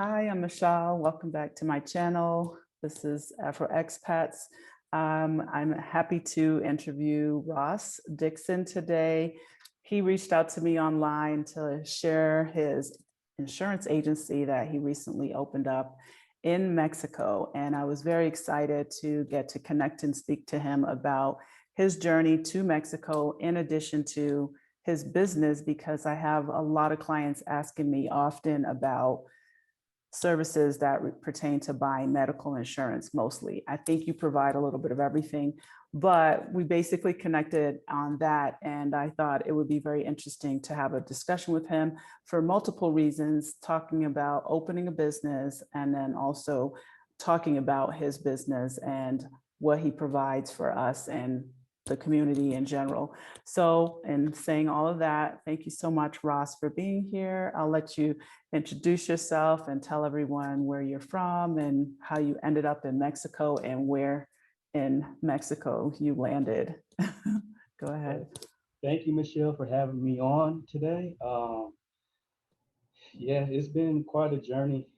Hi, I'm Michelle. Welcome back to my channel. This is AfroExpats. I'm happy to interview Ross Dixon today. He reached out to me online to share his insurance agency that he recently opened up in Mexico. And I was very excited to get to connect and speak to him about his journey to Mexico, in addition to his business, because I have a lot of clients asking me often about services that pertain to buying medical insurance mostly. I think you provide a little bit of everything, but we basically connected on that. And I thought it would be very interesting to have a discussion with him for multiple reasons, talking about opening a business and then also talking about his business and what he provides for us and the community in general. So in saying all of that, thank you so much, Ross, for being here. I'll let you introduce yourself and tell everyone where you're from and how you ended up in Mexico and where in Mexico you landed. Go ahead. Thank you, Michelle, for having me on today. Yeah, it's been quite a journey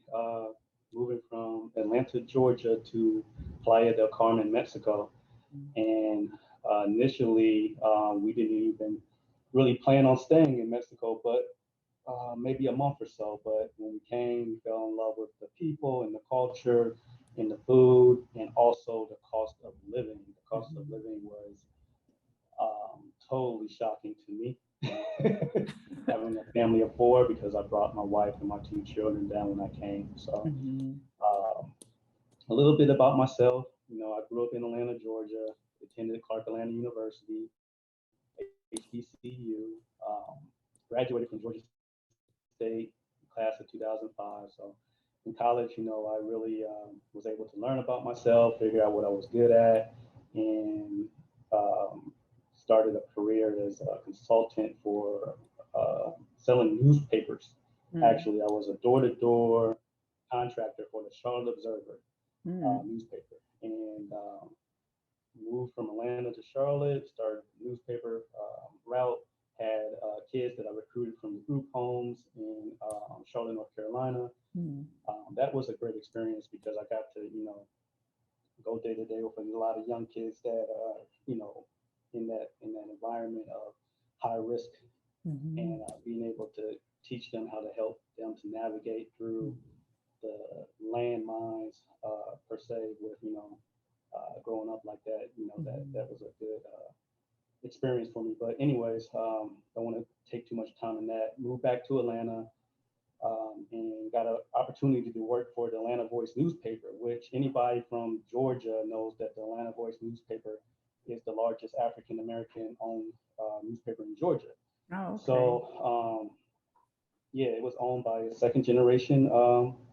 moving from Atlanta, Georgia to Playa del Carmen, Mexico. And initially, we didn't even really plan on staying in Mexico, but maybe a month or so. But when we came, we fell in love with the people and the culture and the food, and also the cost of living. The cost of living was totally shocking to me. Having a family of four, because I brought my wife and my two children down when I came. So a little bit about myself. You know, I grew up in Atlanta, Georgia, attended Clark Atlanta University, HBCU, graduated from Georgia State, class of 2005. So in college, you know, I really was able to learn about myself, figure out what I was good at, and started a career as a consultant for selling newspapers. Actually, I was a door-to-door contractor for the Charlotte Observer newspaper, and moved from Atlanta to Charlotte, started a newspaper route, had kids that I recruited from the group homes in Charlotte, North Carolina. That was a great experience because I got to, you know, go day to day with a lot of young kids that are, you know, in that environment of high risk, and being able to teach them how to help them to navigate through the landmines per se with, you know, growing up like that, you know, that was a good experience for me. But anyways, don't want to take too much time in that. Moved back to Atlanta and got an opportunity to work for the Atlanta Voice newspaper, which anybody from Georgia knows that the Atlanta Voice newspaper is the largest African-American owned newspaper in Georgia. Oh, okay. So yeah, it was owned by a second generation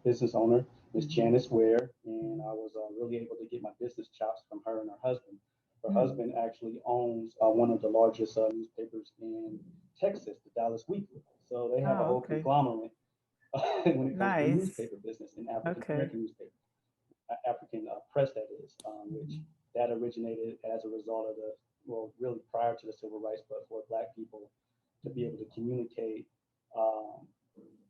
business owner, Miss Janice Ware, and I was really able to get my business chops from her and her husband. Her husband actually owns one of the largest newspapers in Texas, the Dallas Weekly. So they have a whole conglomerate when it comes to newspaper business in African-American newspaper, African press that is, which that originated as a result of the, well, really prior to the civil rights, but for Black people to be able to communicate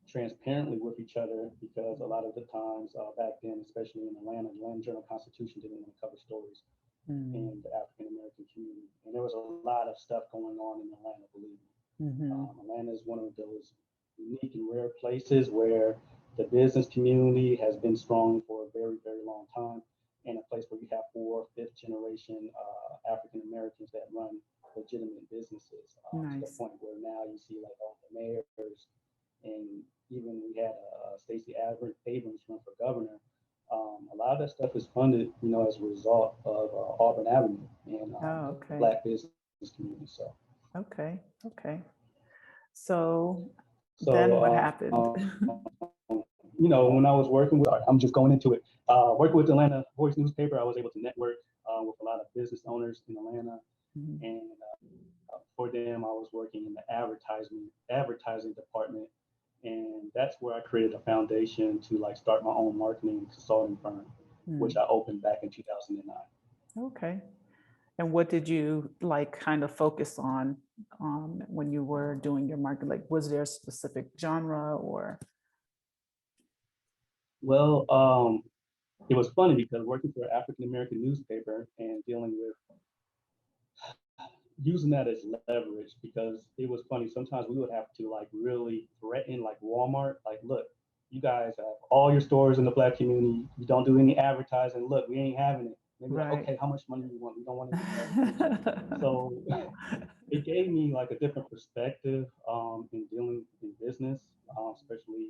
transparently with each other, because a lot of the times back then, especially in Atlanta, the Atlanta Journal-Constitution didn't want to cover stories in the African-American community. And there was a lot of stuff going on in Atlanta, believe me. Atlanta is one of those unique and rare places where the business community has been strong for a very, very long time, and a place where you have 4th, 5th generation African-Americans that run legitimate businesses to the point where now you see like all the mayors, and even we had Stacey Abrams run for governor. A lot of that stuff is funded, you know, as a result of Auburn Avenue and the Black business community. So So then what happened? You know, when I was working with, I'm just going into it, working with the Atlanta Voice newspaper, I was able to network with a lot of business owners in Atlanta, and for them, I was working in the advertising department, and that's where I created a foundation to like start my own marketing consulting firm, which I opened back in 2009. Okay. And what did you like kind of focus on when you were doing your market? Like, was there a specific genre or? Well, it was funny because working for an African American newspaper and dealing with using that as leverage, because it was funny. Sometimes we would have to like really threaten like Walmart, like, look, you guys have all your stores in the Black community. You don't do any advertising. Look, we ain't having it. They'd be like, Right. okay, how much money do you want? We don't want any advertising. So it gave me like a different perspective in dealing in business, especially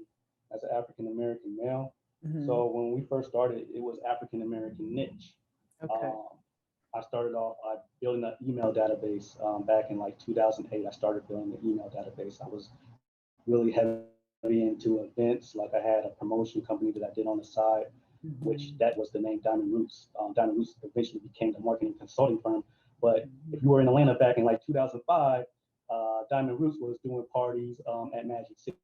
as an African American male. Mhm. So when we first started, it was African American niche. Okay. Um, I started off building an email database back in like 2008. I started building the email database. I was really heavy into events. Like I had a promotion company that I did on the side, which Mhm. that was the name Diamond Roots. Diamond Roots eventually became the marketing consulting firm. But if you Mhm. were in Atlanta back in like 2005, Diamond Roots was doing parties at Magic City.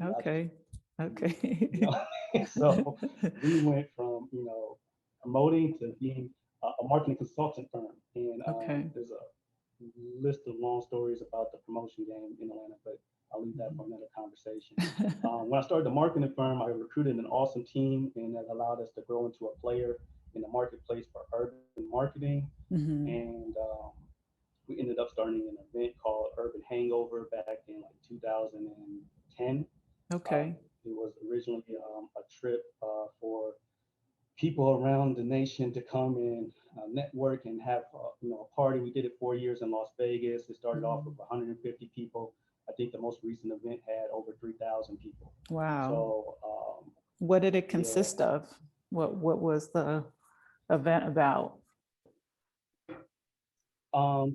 I just, Okay. you Okay. know, so we went from promoting to being a marketing consultant firm. And Okay. there's a list of long stories about the promotion game in Atlanta, but I'll leave that for another conversation. When I started the marketing firm, I recruited an awesome team, and that allowed us to grow into a player in the marketplace for urban marketing. Mhm. And we ended up starting an event called Urban Hangover back in like 2010. Uh, Okay. it was originally a trip for people around the nation to come and network and have a party. We did it 4 years in Las Vegas. It started off with Mhm. 150 people. I think the most recent event had over 3,000 people. Wow. So What did it yeah, consist of? What was the event about?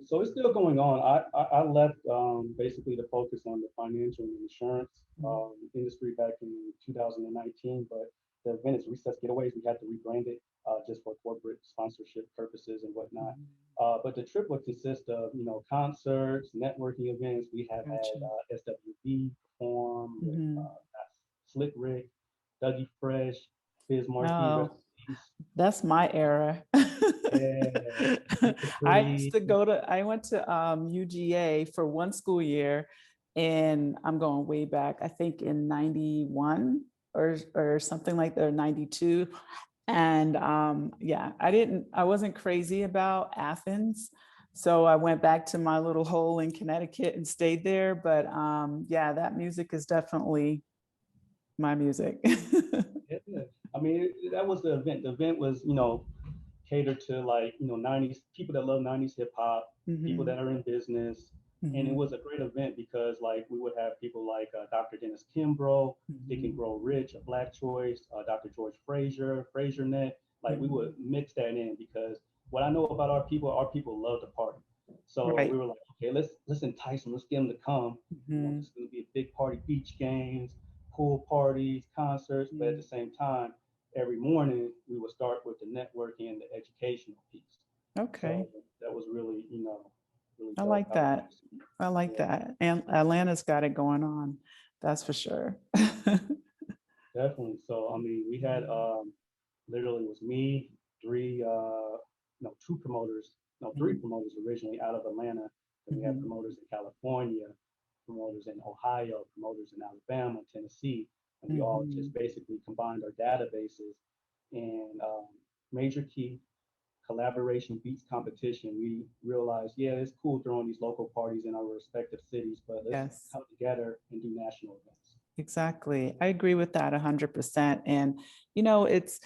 so it's still going on. I left basically to focus on the financial and insurance Mhm. industry back in 2019, but the event is Recess Getaways. We had to rebrand it just for corporate sponsorship purposes and whatnot. Mhm. But the trip would consist of concerts, networking events. We have had Gotcha. SWB perform with Mhm. Slick Rick, Dougie Fresh, Biz Markie, rest Oh, in peace. that's my era. Yeah, Hit the I used Pretty. to I went to UGA for one school year, and I'm going way back, I think in 91 or something like that, or 92. And yeah, I wasn't crazy about Athens. So I went back to my little hole in Connecticut and stayed there. But yeah, that music is definitely my music. Yeah. I mean, that was the event. The event was, catered to like, 90s people that love 90s hip hop, people Mhm. that are in business. And it Mhm. was a great event because like we would have people like Dr. Dennis Kimbrough, Think and Mhm. Grow Rich, a Black Choice, Dr. George Frazier, FrazierNet. Like we would Mhm. mix that in because what I know about our people love to party. So we Right. were like, okay, let's entice them, let's get them to come. Mhm. It's going to be a big party, beach games, pool parties, concerts, but at the Mhm. same time, every morning we would start with the networking and the educational piece. Okay. So that was really, really I dope like how we that. used I like yeah, that. And Atlanta's got it going on. That's for sure. definitely. So I mean, we had literally it was me, three, no, two promoters, no, three Mhm. promoters originally out of Atlanta. Then we had Mhm. promoters in California, promoters in Ohio, promoters in Alabama, Tennessee, and we all just Mhm. basically combined our databases. And major key collaboration beats competition. We realized, yeah, it's cool throwing these local parties in our respective cities, but let's Yes. come together and do national events. Exactly. I agree with that 100%. And, it's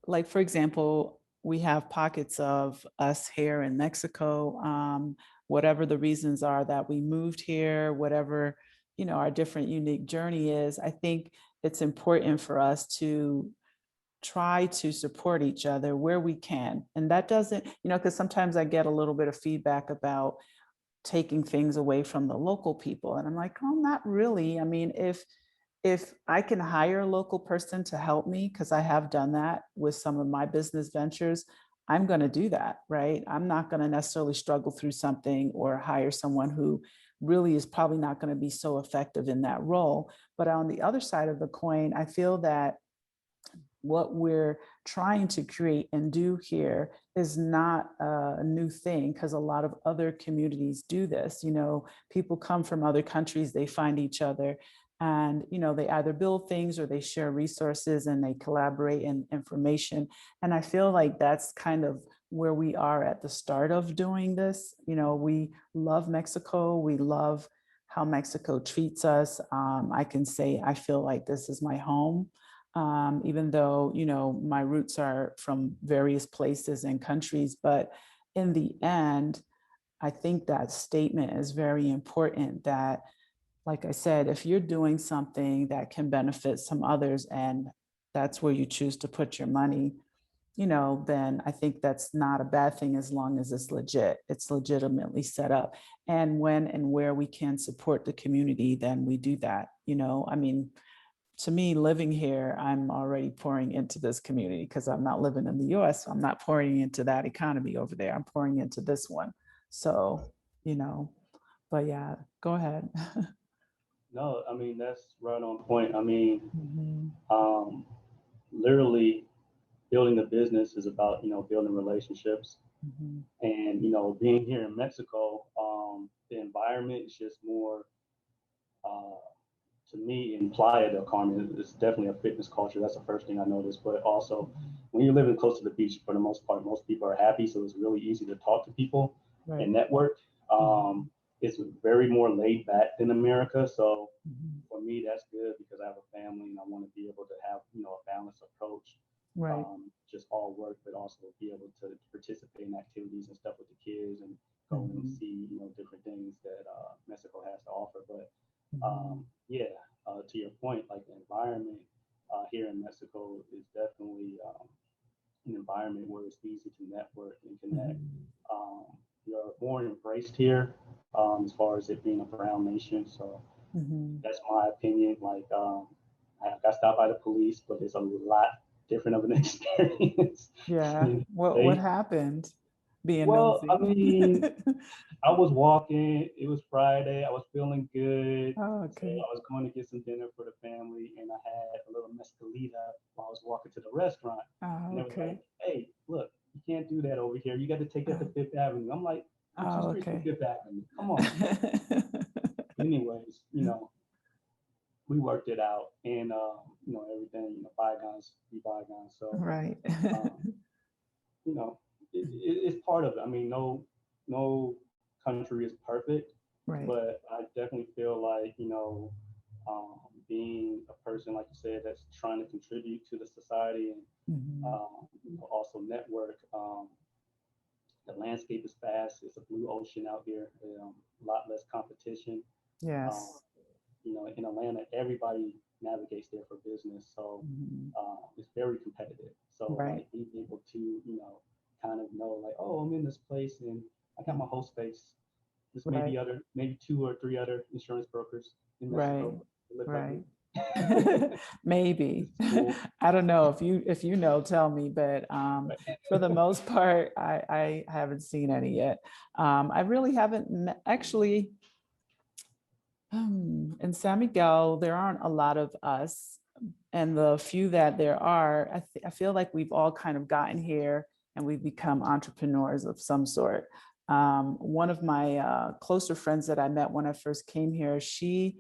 like, for example, we have pockets of us here in Mexico, whatever the reasons are that we moved here, whatever, our different unique journey is. I think it's important for us to try to support each other where we can. And that doesn't, because sometimes I get a little bit of feedback about taking things away from the local people. And I'm like, oh, not really. I mean, if I can hire a local person to help me, because I have done that with some of my business ventures, I'm going to do that, right? I'm not going to necessarily struggle through something or hire someone who really is probably not going to be so effective in that role. But on the other side of the coin, I feel that what we're trying to create and do here is not a new thing, because a lot of other communities do this. People come from other countries, they find each other. And, they either build things or they share resources and they collaborate in information. And I feel like that's kind of where we are at the start of doing this. We love Mexico. We love how Mexico treats us. I can say I feel like this is my home, even though, my roots are from various places and countries. But in the end, I think that statement is very important, that, like I said, if you're doing something that can benefit some others and that's where you choose to put your money, then I think that's not a bad thing, as long as it's legit, it's legitimately set up. And when and where we can support the community, then we do that. I mean, to me, living here, I'm already pouring into this community because I'm not living in the US. So I'm not pouring into that economy over there. I'm pouring into this one. So, but yeah, go ahead. No, I mean, that's right on point. I mean, Mhm. literally building a business is about, building relationships. Mhm. And, being here in Mexico, the environment is just more, uh, to me, in Playa del Carmen, it's definitely a fitness culture. That's the first thing I noticed. But also, when you're living close to the beach, for the most part, most people are happy. So it's really easy to talk to people Right. and network. Mhm. It's very more laid back than America. So Mhm. for me, that's good because I have a family and I want to be able to have, a balanced approach, Right. just all work, but also be able to participate in activities and stuff with the kids and go and Mhm. see, different things that Mexico has to offer. But Mhm. yeah, to your point, like the environment here in Mexico is definitely an environment where it's easy to network and connect. Mhm. Um, you're more embraced here as far as it being a brown nation. So Mhm. that's my opinion. Like, I got stopped by the police, but it's a lot different of an experience Yeah. in the What States. happened? Being Well, I nosy. mean, I was walking. It was Friday. I was feeling good. Oh, So okay. I was going to get some dinner for the family, and I had a little mescalita while I was walking to the restaurant. And Oh, they was like, okay. "Hey, look, you can't do that over here. You got to take that to Oh, Fifth Avenue." I'm like, "I'm two oh, streets from okay. Fifth Avenue. Come on." Anyways, we worked it out, and everything. Bygones be bygones. So Right. um, it's part of it. I mean, no country is perfect, Right. but I definitely feel like being a person like you said that's trying to contribute to the society and Mhm. also network. The landscape is vast. It's a blue ocean out here. A lot less competition. Um, Yes. in Atlanta, everybody navigates there for business, so Mhm. it's very competitive. So Right. like being able to, kind of know like, oh, I'm in this place and I got my whole space. There's Right. maybe two or three other insurance brokers in Right. Mexico that look like Right. me. Maybe. It's cool. I don't know if you know, tell me, but Right. for the most part, I haven't seen any yet. I really haven't actually. In San Miguel, there aren't a lot of us, and the few that there are, I feel like we've all kind of gotten here and we've become entrepreneurs of some sort. One of my closer friends that I met when I first came here, she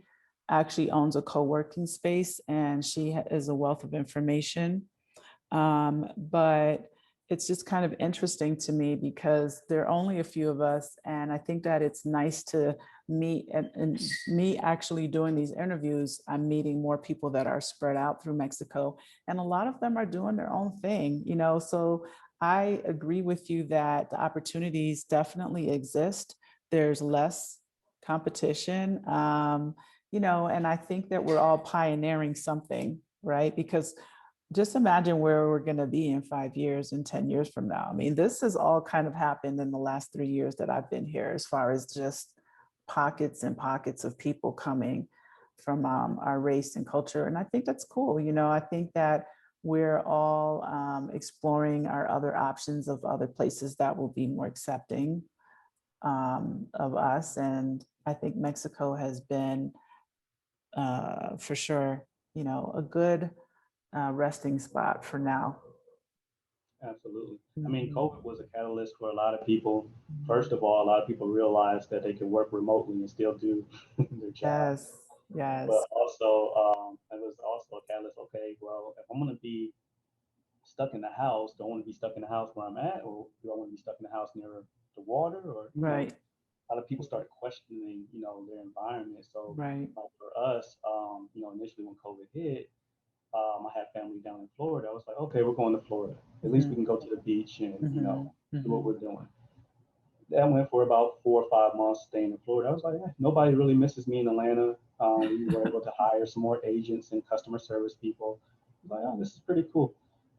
actually owns a co-working space and she is a wealth of information. But it's just kind of interesting to me because there are only a few of us. And I think that it's nice to meet, and me actually doing these interviews, I'm meeting more people that are spread out through Mexico. And a lot of them are doing their own thing, so I agree with you that the opportunities definitely exist. There's less competition, and I think that we're all pioneering something, right? Because just imagine where we're going to be in 5 years and 10 years from now. I mean, this has all kind of happened in the last 3 years that I've been here, as far as just pockets and pockets of people coming from our race and culture. And I think that's cool. I think that we're all exploring our other options of other places that will be more accepting of us. And I think Mexico has been, for sure, a good resting spot for now. Absolutely. I mean, Mhm. COVID was a catalyst for a lot of people. First Mhm. of all, a lot of people realized that they can work remotely and still do their job. Yes, Yes. But also, it was also a catalyst. Okay, well, if I'm gonna be stuck in the house, do I want to be stuck in the house where I'm at, or do I want to be stuck in the house near the water, or Right. a lot of people started questioning, their environment. So, Right. like for us, initially when COVID hit, I had family down in Florida. I was like, okay, we're going to Florida. At least we can go to the beach and do what we're doing. That went for about 4 or 5 months staying in Florida. I was like, nobody really misses me in Atlanta. We were able to hire some more agents and customer service people. I was like, oh, this is pretty cool.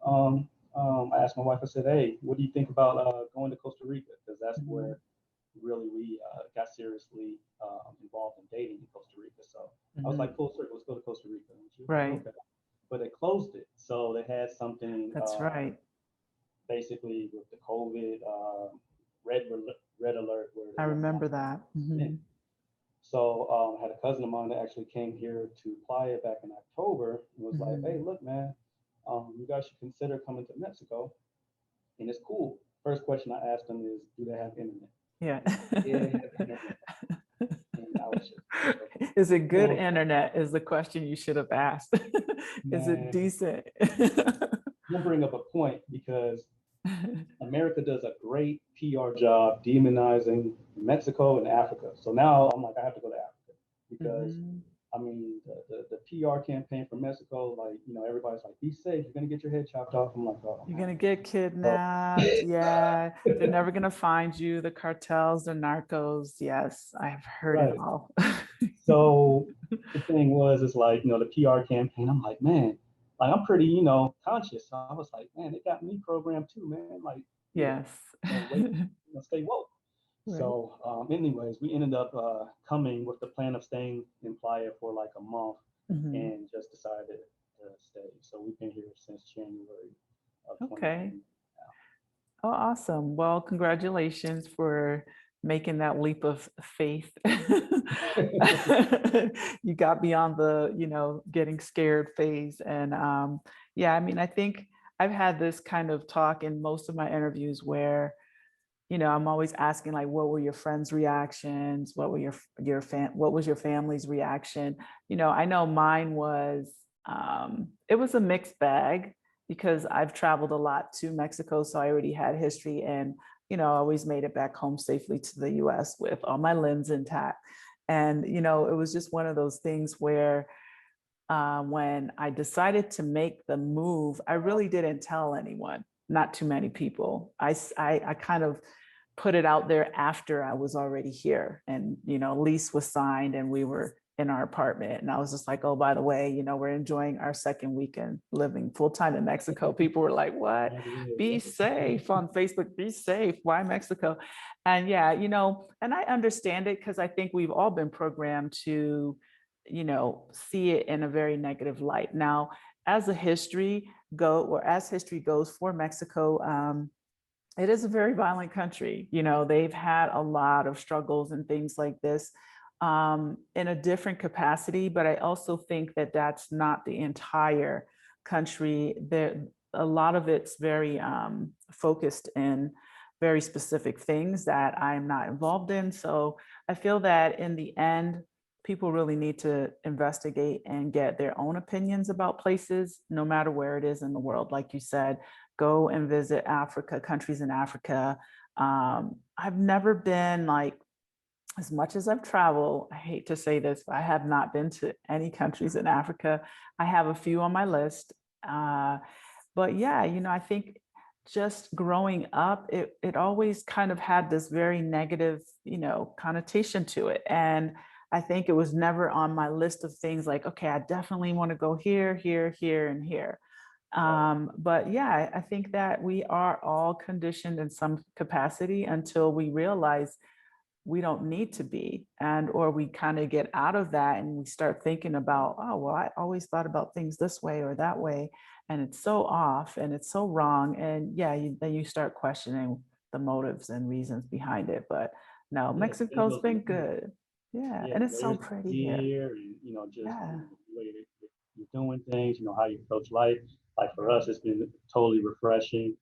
I asked my wife, I said, hey, what do you think about going to Costa Rica? Because that's where really we got seriously involved in dating in Costa Rica. So I was like, cool, sir, let's go to Costa Rica. And she was like, Right. okay. But they closed it. So they had something That's right. basically with the COVID red red alert where I they weren't remember that. in. So I had a cousin of mine that actually came here to Playa back in October and was like, hey, look, man, you guys should consider coming to Mexico. And it's cool. First question I asked them is, do they have internet? Yeah. Yeah, they have internet. And I was just like, okay. Is it good So, internet is the question you should have asked. Is it man, decent? we'll bring up a point because America does a great PR job demonizing Mexico and Africa. So now I'm like, I have to go to Africa because I mean, the PR campaign for Mexico, like, everybody's like, be safe, you're gonna get your head chopped off. I'm like, oh, You're man. gonna get kidnapped. Yeah, they're never gonna find you. The cartels, the narcos. Yes, I've heard it Right. all. So the thing was, it's like, the PR campaign. I'm like, man, like I'm pretty, conscious. So I was like, man, it got me programmed too, man. Like, Yes. wait, stay woke. Right. So, anyways, we ended up coming with the plan of staying in Playa for like a month and just decided to stay. So we've been here since January of Okay. 2020. Oh, awesome. Well, congratulations for making that leap of faith. You got beyond the, getting scared phase. And yeah, I mean, I think I've had this kind of talk in most of my interviews where, I'm always asking like, what were your friends' reactions? What were what was your family's reaction? I know mine was, it was a mixed bag because I've traveled a lot to Mexico. So I already had history and, I always made it back home safely to the US with all my limbs intact. And, it was just one of those things where when I decided to make the move, I really didn't tell anyone, not too many people. I kind of put it out there after I was already here and, lease was signed and we were in our apartment. And I was just like, oh, by the way, we're enjoying our second weekend living full time in Mexico. People were like, what? Be safe on Facebook, be safe. Why Mexico? And yeah, and I understand it because I think we've all been programmed to, see it in a very negative light. Now, as history goes for Mexico, it is a very violent country. They've had a lot of struggles and things like this in a different capacity, but I also think that that's not the entire country. A lot of it's very focused in very specific things that I'm not involved in. So I feel that in the end, people really need to investigate and get their own opinions about places, no matter where it is in the world. Like you said, go and visit Africa, countries in Africa. I've never been like, as much as I've traveled, I hate to say this, but I have not been to any countries in Africa. I have a few on my list. But yeah, I think just growing up, it always kind of had this very negative, connotation to it. And I think it was never on my list of things like, okay, I definitely want to go here, here, here, and here. But yeah, I think that we are all conditioned in some capacity until we realize we don't need to be, and or we kind of get out of that and we start thinking about, oh, well, I always thought about things this way or that way, and it's so off and it's so wrong. And yeah, then you start questioning the motives and reasons behind it. But no, Mexico's been good. Yeah, and it's so pretty here. And just Yeah. the way that you're doing things, how you approach life. Like for us, it's been totally refreshing.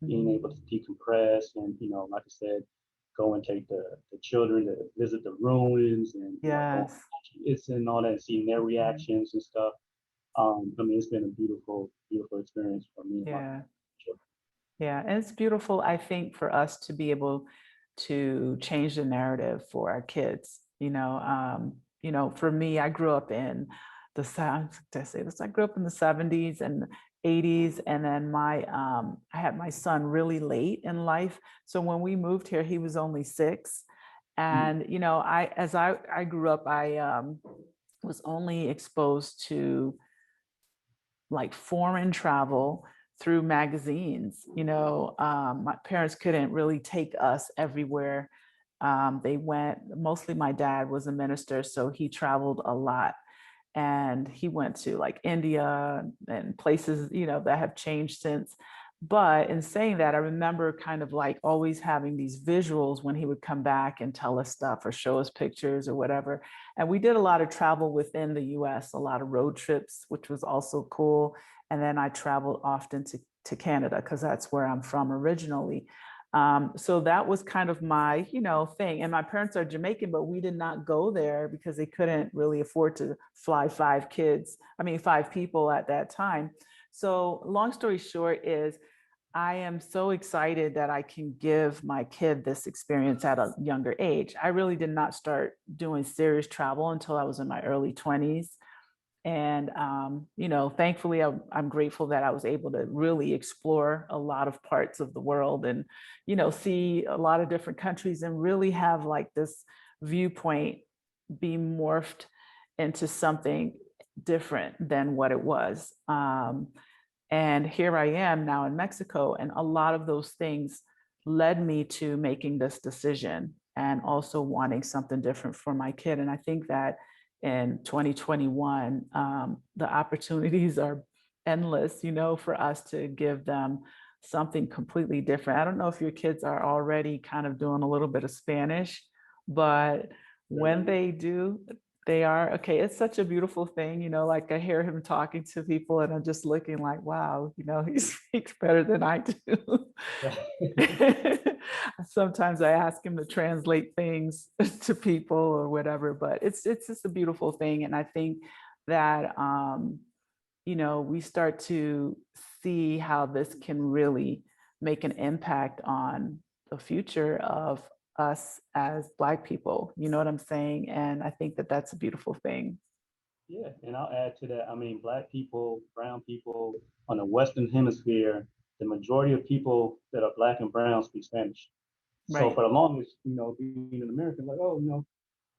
Being able to decompress and like I said, go and take the children to visit the ruins and go Yes. it's and all that, and seeing their reactions and stuff. I mean, it's been a beautiful, beautiful experience for me and my Yeah. children. Yeah. And it's beautiful, I think, for us to be able to change the narrative for our kids. For me, I grew up in the South. Did I say this? I grew up in the 70s and 80s. And then I had my son really late in life. So when we moved here, he was only 6. And, as I grew up, I was only exposed to like foreign travel through magazines. My parents couldn't really take us everywhere. They went, mostly my dad was a minister, so he traveled a lot. And he went to like India and places, that have changed since. But in saying that, I remember kind of like always having these visuals when he would come back and tell us stuff or show us pictures or whatever. And we did a lot of travel within the US, a lot of road trips, which was also cool. And then I traveled often to Canada because that's where I'm from originally. So that was kind of my, thing. And my parents are Jamaican, but we did not go there because they couldn't really afford to fly 5 people at that time. So long story short is I am so excited that I can give my kid this experience at a younger age. I really did not start doing serious travel until I was in my early 20s. And, thankfully, I'm grateful that I was able to really explore a lot of parts of the world and, see a lot of different countries and really have like this viewpoint be morphed into something different than what it was. And here I am now in Mexico. And a lot of those things led me to making this decision and also wanting something different for my kid. And I think that in 2021, the opportunities are endless, for us to give them something completely different. I don't know if your kids are already kind of doing a little bit of Spanish, but when they do, they are okay. It's such a beautiful thing, like I hear him talking to people and I'm just looking like, wow, he speaks better than I do. Sometimes I ask him to translate things to people or whatever, but it's just a beautiful thing. And I think that, we start to see how this can really make an impact on the future of us as Black people. You know what I'm saying? And I think that that's a beautiful thing. Yeah, and I'll add to that. I mean, Black people, brown people on the Western Hemisphere, the majority of people that are Black and brown speak Spanish. So Right. for the longest, being an American, like, oh,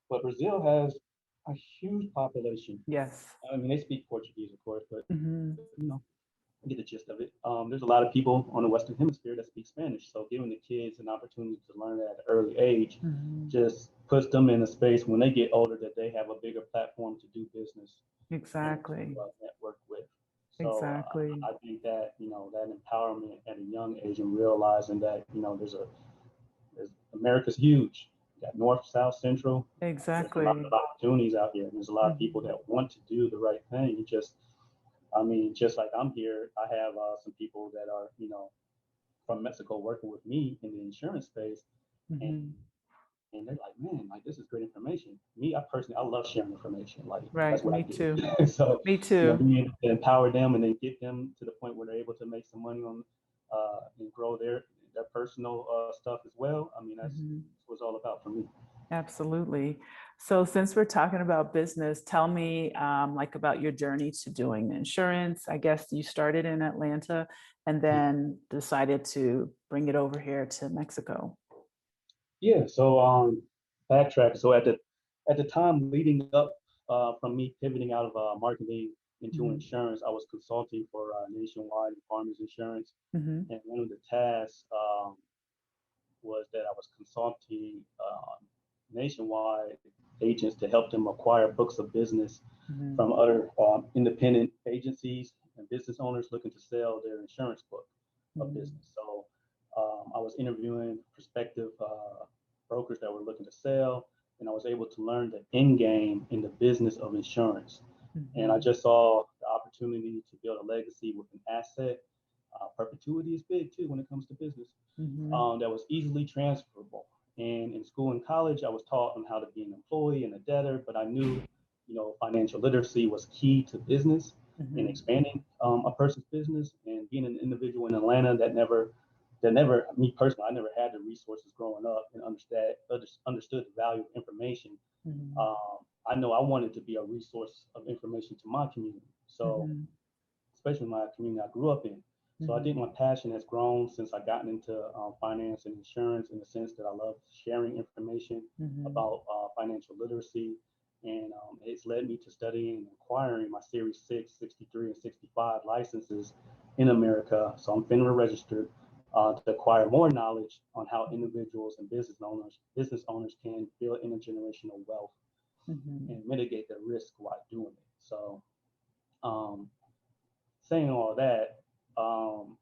but Brazil has a huge population. Yes. I mean, they speak Portuguese, of course, but Hmm. I get the gist of it. There's a lot of people on the Western Hemisphere that speak Spanish. So giving the kids an opportunity to learn at an early age Hmm. just puts them in a space when they get older that they have a bigger platform to do business and to Exactly. network with. So Exactly. I think that that empowerment at a young age and realizing that there's America's huge. You got North, South, Central. There's a lot Exactly. of opportunities out here. And there's a lot of people Mhm. that want to do the right thing. I mean, just like I'm here, I have some people that are from Mexico working with me in the insurance space, and Mhm. and they're like, man, like this is great information. Me, I personally, I love sharing information. Like that's Right. what I Me do. too. So, Me too. being able to empower them and then get them to the point where they're able to make some money on and grow their personal stuff as well. I mean, that's Mhm. what it's all about for me. Absolutely. So since we're talking about business, tell me like about your journey to doing insurance. I guess you started in Atlanta and then decided to bring it over here to Mexico. Yeah. So backtrack. So at the time leading up from me pivoting out of marketing into Mhm. insurance, I was consulting for Nationwide and Farmers Insurance, Mhm. and one of the tasks was that I was consulting Nationwide agents to help them acquire books of business Mhm. from other independent agencies and business owners looking to sell their insurance book of Mhm. business. So I was interviewing prospective brokers that were looking to sell, and I was able to learn the end game in the business of insurance. And I Mhm. just saw the opportunity to build a legacy with an asset. Perpetuity is big too when it comes to business. Mhm. That was easily transferable. And in school and college, I was taught on how to be an employee and a debtor, but I knew, financial literacy was key to business and expanding a person's business. And being an individual in Atlanta me personally, I never had the resources growing up and understood the value of information. I know I wanted to be a resource of information to my community. So, especially my community I grew up in. So I think my passion has grown since I gotten into finance and insurance, in the sense that I love sharing information about financial literacy. And it's led me to studying and acquiring my Series 6, 63, and 65 licenses in America. So I'm FINRA registered to acquire more knowledge on how individuals and business owners can build intergenerational wealth and mitigate their risk while doing it. So saying all that,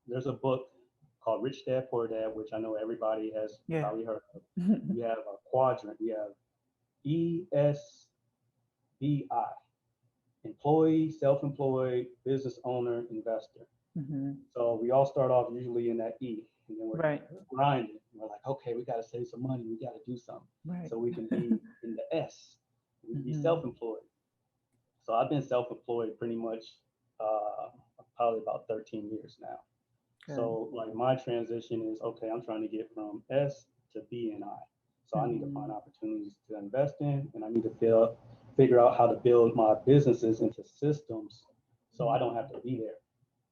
there's a book called Rich Dad Poor Dad, which I know everybody has probably heard of. We have a quadrant. We have ESBI, employee, self-employed, business owner, investor. So we all start off usually in that E, and then we're grinding. We're like, okay, we got to save some money. We got to do something so we can be in the S. We can be self-employed. So I've been self-employed pretty much probably about 13 years now. Okay. So like my transition is, okay, I'm trying to get from S to B and I. So I need to find opportunities to invest in, and I need to figure out how to build my businesses into systems so I don't have to be there.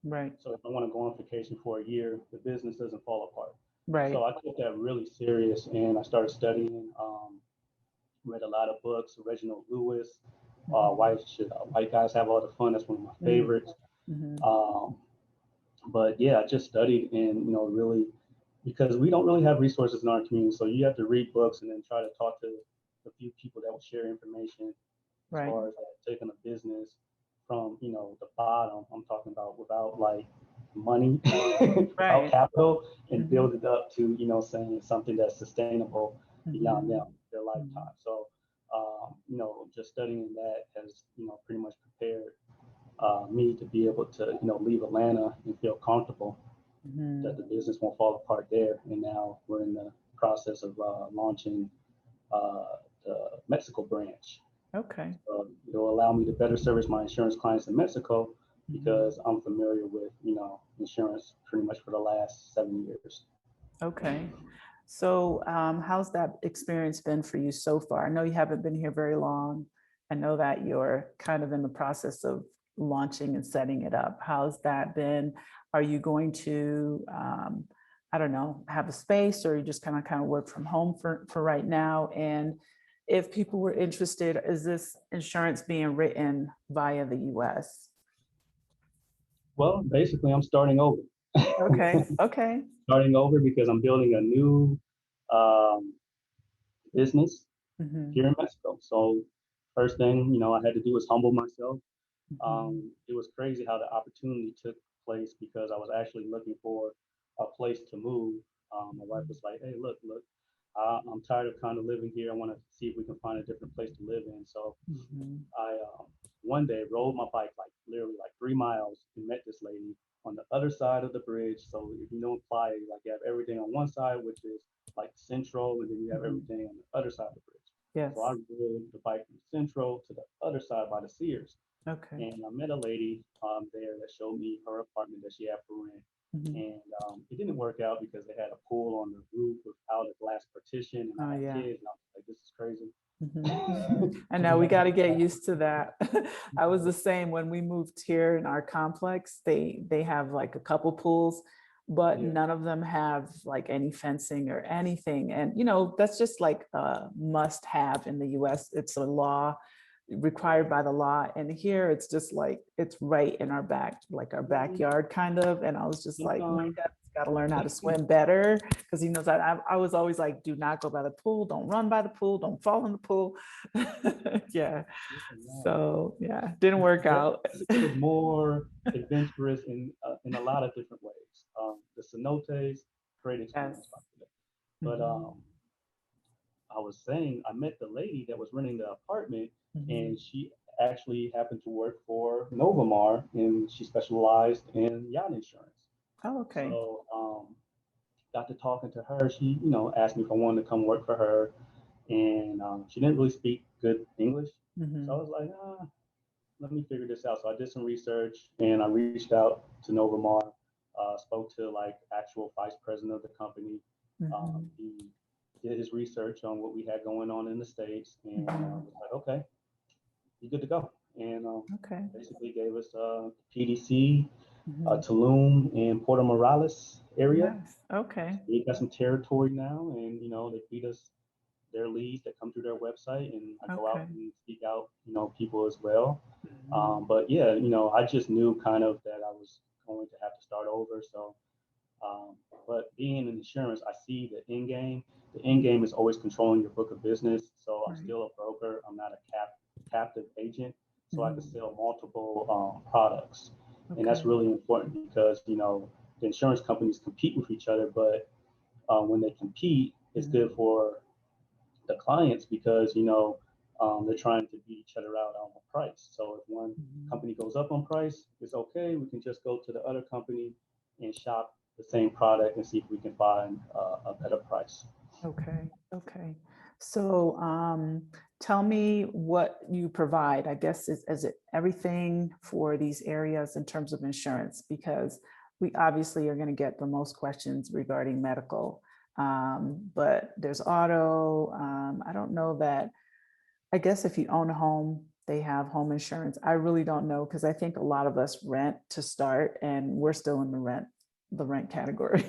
Right. So if I want to go on vacation for a year, the business doesn't fall apart. Right. So I took that really serious, and I started studying, read a lot of books, Reginald Lewis, White Guys Have All the Fun. That's one of my favorites. But yeah, I just studied and, really, because we don't really have resources in our community. So you have to read books and then try to talk to a few people that will share information as far as taking a business from, the bottom. I'm talking about without like money, without capital, and build it up to, saying something that's sustainable beyond them, their lifetime. So, just studying that has, pretty much prepared me to be able to, leave Atlanta and feel comfortable that the business won't fall apart there. And now we're in the process of launching the Mexico branch. Okay. So it'll allow me to better service my insurance clients in Mexico because I'm familiar with, insurance pretty much for the last 7 years. Okay. So how's that experience been for you so far? I know you haven't been here very long. I know that you're kind of in the process of launching and setting it up. How's that been? Are you going to, I don't know, have a space, or you just kind of work from home for right now? And if people were interested, is this insurance being written via the US? Well, basically, I'm starting over. Okay. Okay. Starting over because I'm building a new business here in Mexico. So first thing, I had to do was humble myself. It was crazy how the opportunity took place because I was actually looking for a place to move. My wife was like, hey, look, I'm tired of kind of living here. I want to see if we can find a different place to live in. So I one day rode my bike literally 3 miles and met this lady on the other side of the bridge. So if you know in Playa, you have everything on one side, which is Central, and then you have everything on the other side of the bridge. Yes. So I rode the bike from Central to the other side by the Sears. Okay. And I met a lady there that showed me her apartment that she had for rent. And it didn't work out because they had a pool on the roof without a glass partition, and I had kids, and I was like, this is crazy. And now we got to get used to that. I was the same when we moved here in our complex. They have a couple pools, but none of them have any fencing or anything. And that's just a must have in the US. It's a law required by the law, and here it's just it's right in our our backyard kind of. And I was just my dad's got to learn how to swim better, because he knows that I was always do not go by the pool, don't run by the pool, don't fall in the pool. Yeah. So yeah, didn't work out. It was more adventurous in a lot of different ways. The cenotes, great experience. Yes. But I was saying, I met the lady that was renting the apartment, and she actually happened to work for Novamar, and she specialized in yacht insurance. Oh, okay. So got to talking to her. She, you know, asked me if I wanted to come work for her, and she didn't really speak good English. So I was like, let me figure this out. So I did some research and I reached out to Novamar, spoke to like actual vice president of the company. He did his research on what we had going on in the States and was like, okay, you're good to go. And Okay. basically gave us PDC, Mhm. Tulum, and Puerto Morales area. Nice. Okay. We got some territory now, and you know they feed us their leads that come through their website, and I go Okay. out and speak out, you know, people as well. Mhm. But yeah, you know, I just knew kind of that I was going to have to start over. So, um, but being in insurance, I see the end game. The end game is always controlling your book of business. So I'm Right. still a broker. I'm not a captive agent. So I could Mhm. sell multiple products, and that's Okay. really important because you know the insurance companies compete with each other, but when they compete, it's good Mhm. for the clients because you know they're trying to beat each other out on the price. So if one Mhm. company goes up on price, it's okay. We can just go to the other company and shop the same product and see if we can find a better price. Okay. Okay. So, tell me what you provide. I guess is it everything for these areas in terms of insurance? Because we obviously are going to get the most questions regarding medical, but there's auto. I don't know that. I guess if you own a home, they have home insurance. I really don't know because I think a lot of us rent to start, and we're still in the rent category.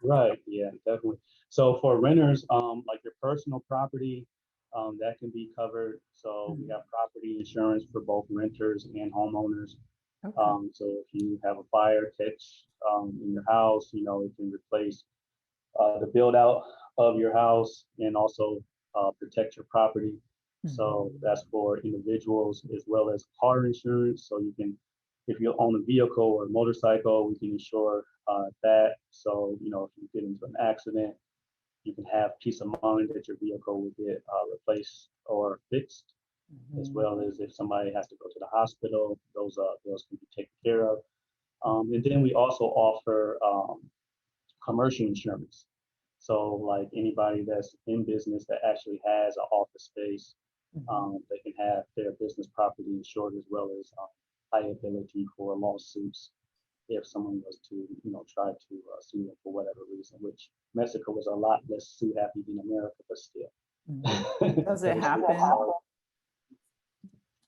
Right. Yeah, definitely. So for renters, like your personal property, that can be covered. So we Mhm. have property insurance for both renters and homeowners. Okay. So if you have a fire catch in your house, you know, it can replace the build out of your house and also protect your property. So Mhm. that's for individuals as well as car insurance. So you can, if you own a vehicle or a motorcycle, we can insure that. So, you know, if you get into an accident, you can have peace of mind that your vehicle will get replaced or fixed, as Mhm. well as if somebody has to go to the hospital, those bills can be taken care of. And then we also offer commercial insurance. So like anybody that's in business that actually has an office space, Mhm. they can have their business property insured as well as liability for lawsuits if someone was to, you know, try to sue them for whatever reason, which Mexico was a lot less sue happy than America, but still. Mhm. Does it They still happen?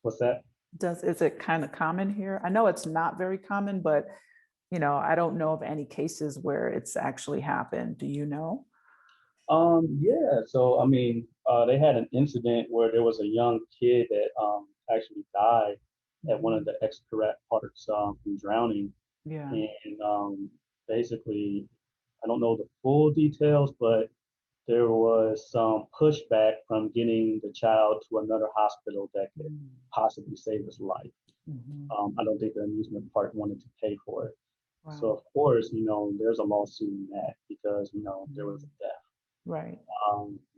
what's that? Is it kind of common here? I know it's not very common, but I don't know of any cases where it's actually happened. Do you know? Yeah. So I mean, they had an incident where there was a young kid that actually died at one of Mhm. the Expat parks from drowning, Yeah. and basically, I don't know the full details, but there was some pushback from getting the child to another hospital that could Mhm. possibly save his life. Mhm. I don't think the amusement park wanted to pay for it. So Wow. of course, you know, there's a lawsuit in that because you know there was Mhm. a death. Right.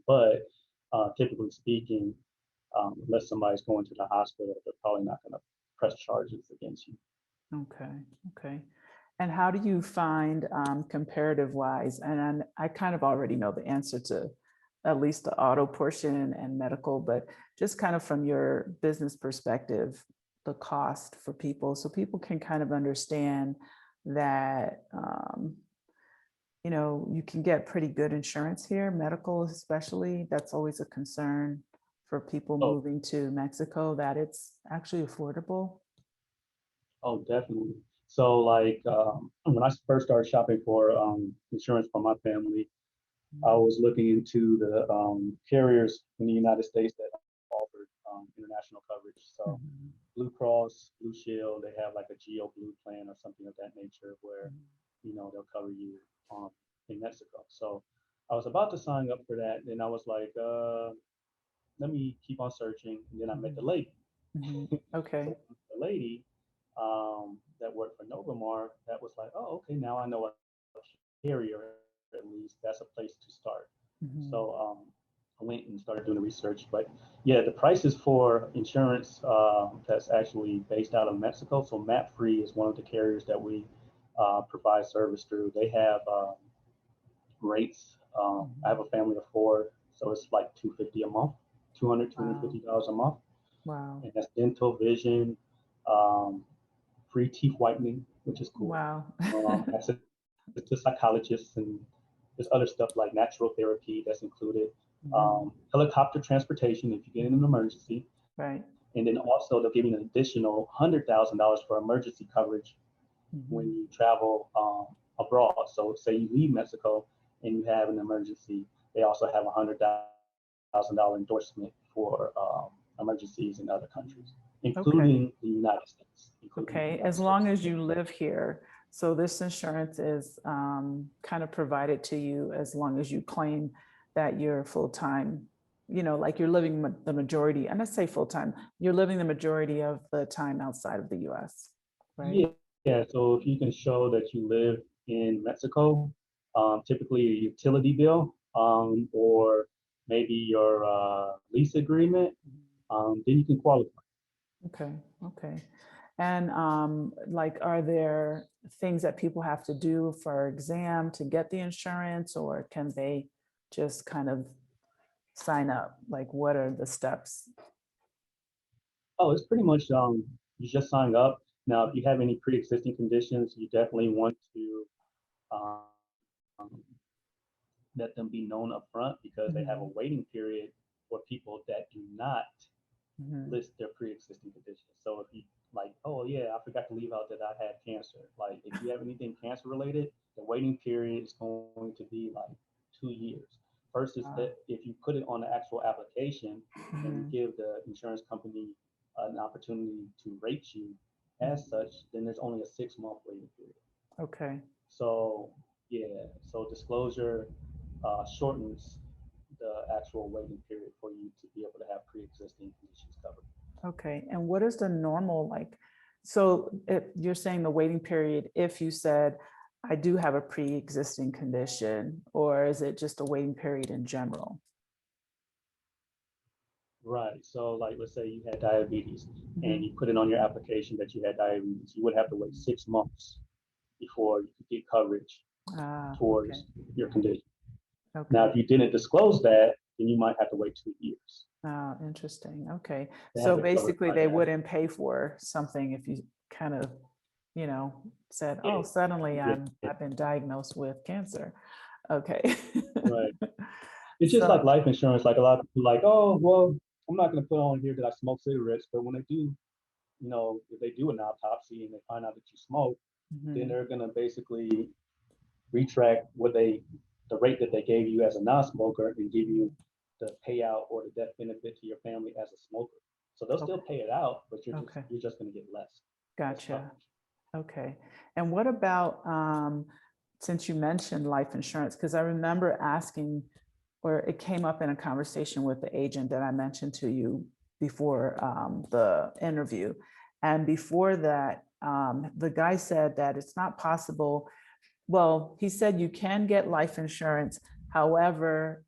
But typically speaking, unless somebody's going to the hospital, they're probably not going to press charges against you. Okay. Okay. And how do you find comparative wise? And I kind of already know the answer to at least the auto portion and medical, but just kind of from your business perspective, the cost for people, so people can kind of understand that you can get pretty good insurance here, medical especially. That's always a concern for people Oh, moving to Mexico, that it's actually affordable. oh, definitely. So like when I first started shopping for insurance for my family, I was looking into the carriers in the United States that offered international coverage. So Mhm. Blue Cross, Blue Shield, they have like a Geo Blue plan or something of that nature where, you know, they'll cover you um, in Mexico. So I was about to sign up for that. And I was like, let me keep on searching. And then I met the Mhm. lady. Mhm. So Okay. the lady that worked for Novamar, that was like, oh, okay, now I know a carrier at least. That's a place to start. Mhm. So I went and started doing the research. But yeah, the prices for insurance that's actually based out of Mexico. So MAP Free is one of the carriers that we provide service through. They have rates. I have a family of 4, so it's like $250 a month, $250 a month. Wow. And that's dental, vision, free teeth whitening, which is cool. Wow. Access to psychologists, and there's other stuff like natural therapy that's included. Helicopter transportation if you get in an emergency. Right. And then also they'll give you an additional $100,000 for emergency coverage when you travel abroad. So say you leave Mexico and you have an emergency, they also have $100,000 endorsement for emergencies in other countries, including the United States. Okay, as long as you live here. So this insurance is kind of provided to you as long as you claim that you're full-time, you know, like you're living the majority, and I say full-time, you're living the majority of the time outside of the US, right? Yeah, so if you can show that you live in Mexico, typically a utility bill, or maybe your lease agreement, then you can qualify. Okay, okay. And like, are there things that people have to do for exam to get the insurance, or can they just kind of sign up? Like, what are the steps? Oh, it's pretty much you just sign up. Now, if you have any pre-existing conditions, you definitely want to um, let them be known up front, because they have a waiting period for people that do not list their pre-existing conditions. So if you like, oh yeah, I forgot to leave out that I had cancer. Like if you have anything cancer related, the waiting period is going to be like 2 years. First is that if you put it on the actual application and you give the insurance company an opportunity to rate you as such, then there's only a 6-month waiting period. Okay. So yeah, so disclosure shortens the actual waiting period for you to be able to have pre-existing conditions covered. Okay. And what is the normal, like, so if you're saying the waiting period, if you said, I do have a pre-existing condition, or is it just a waiting period in general? Right. So like let's say you had diabetes and you put it on your application that you had diabetes, you would have to wait 6 months before you could get coverage towards your condition. Okay. Now, if you didn't disclose that, then you might have to wait 2 years. Interesting. Okay. They So have to cover basically it they like that. wouldn't pay for something if you kind of, you know, said, oh, suddenly I've been diagnosed with cancer. Okay. Right. It's just like life insurance. Like a lot of people like, oh, well, I'm not going to put on here that I smoke cigarettes, but when they do, you know, if they do an autopsy and they find out that you smoke, then they're going to basically retract the rate that they gave you as a non-smoker and give you the payout or the death benefit to your family as a smoker. So they'll still pay it out, but you're just going to get less. Gotcha. Okay. And what about, since you mentioned life insurance, because I remember asking, or it came up in a conversation with the agent that I mentioned to you before the interview. And before that, the guy said that it's not possible. Well, he said you can get life insurance. However,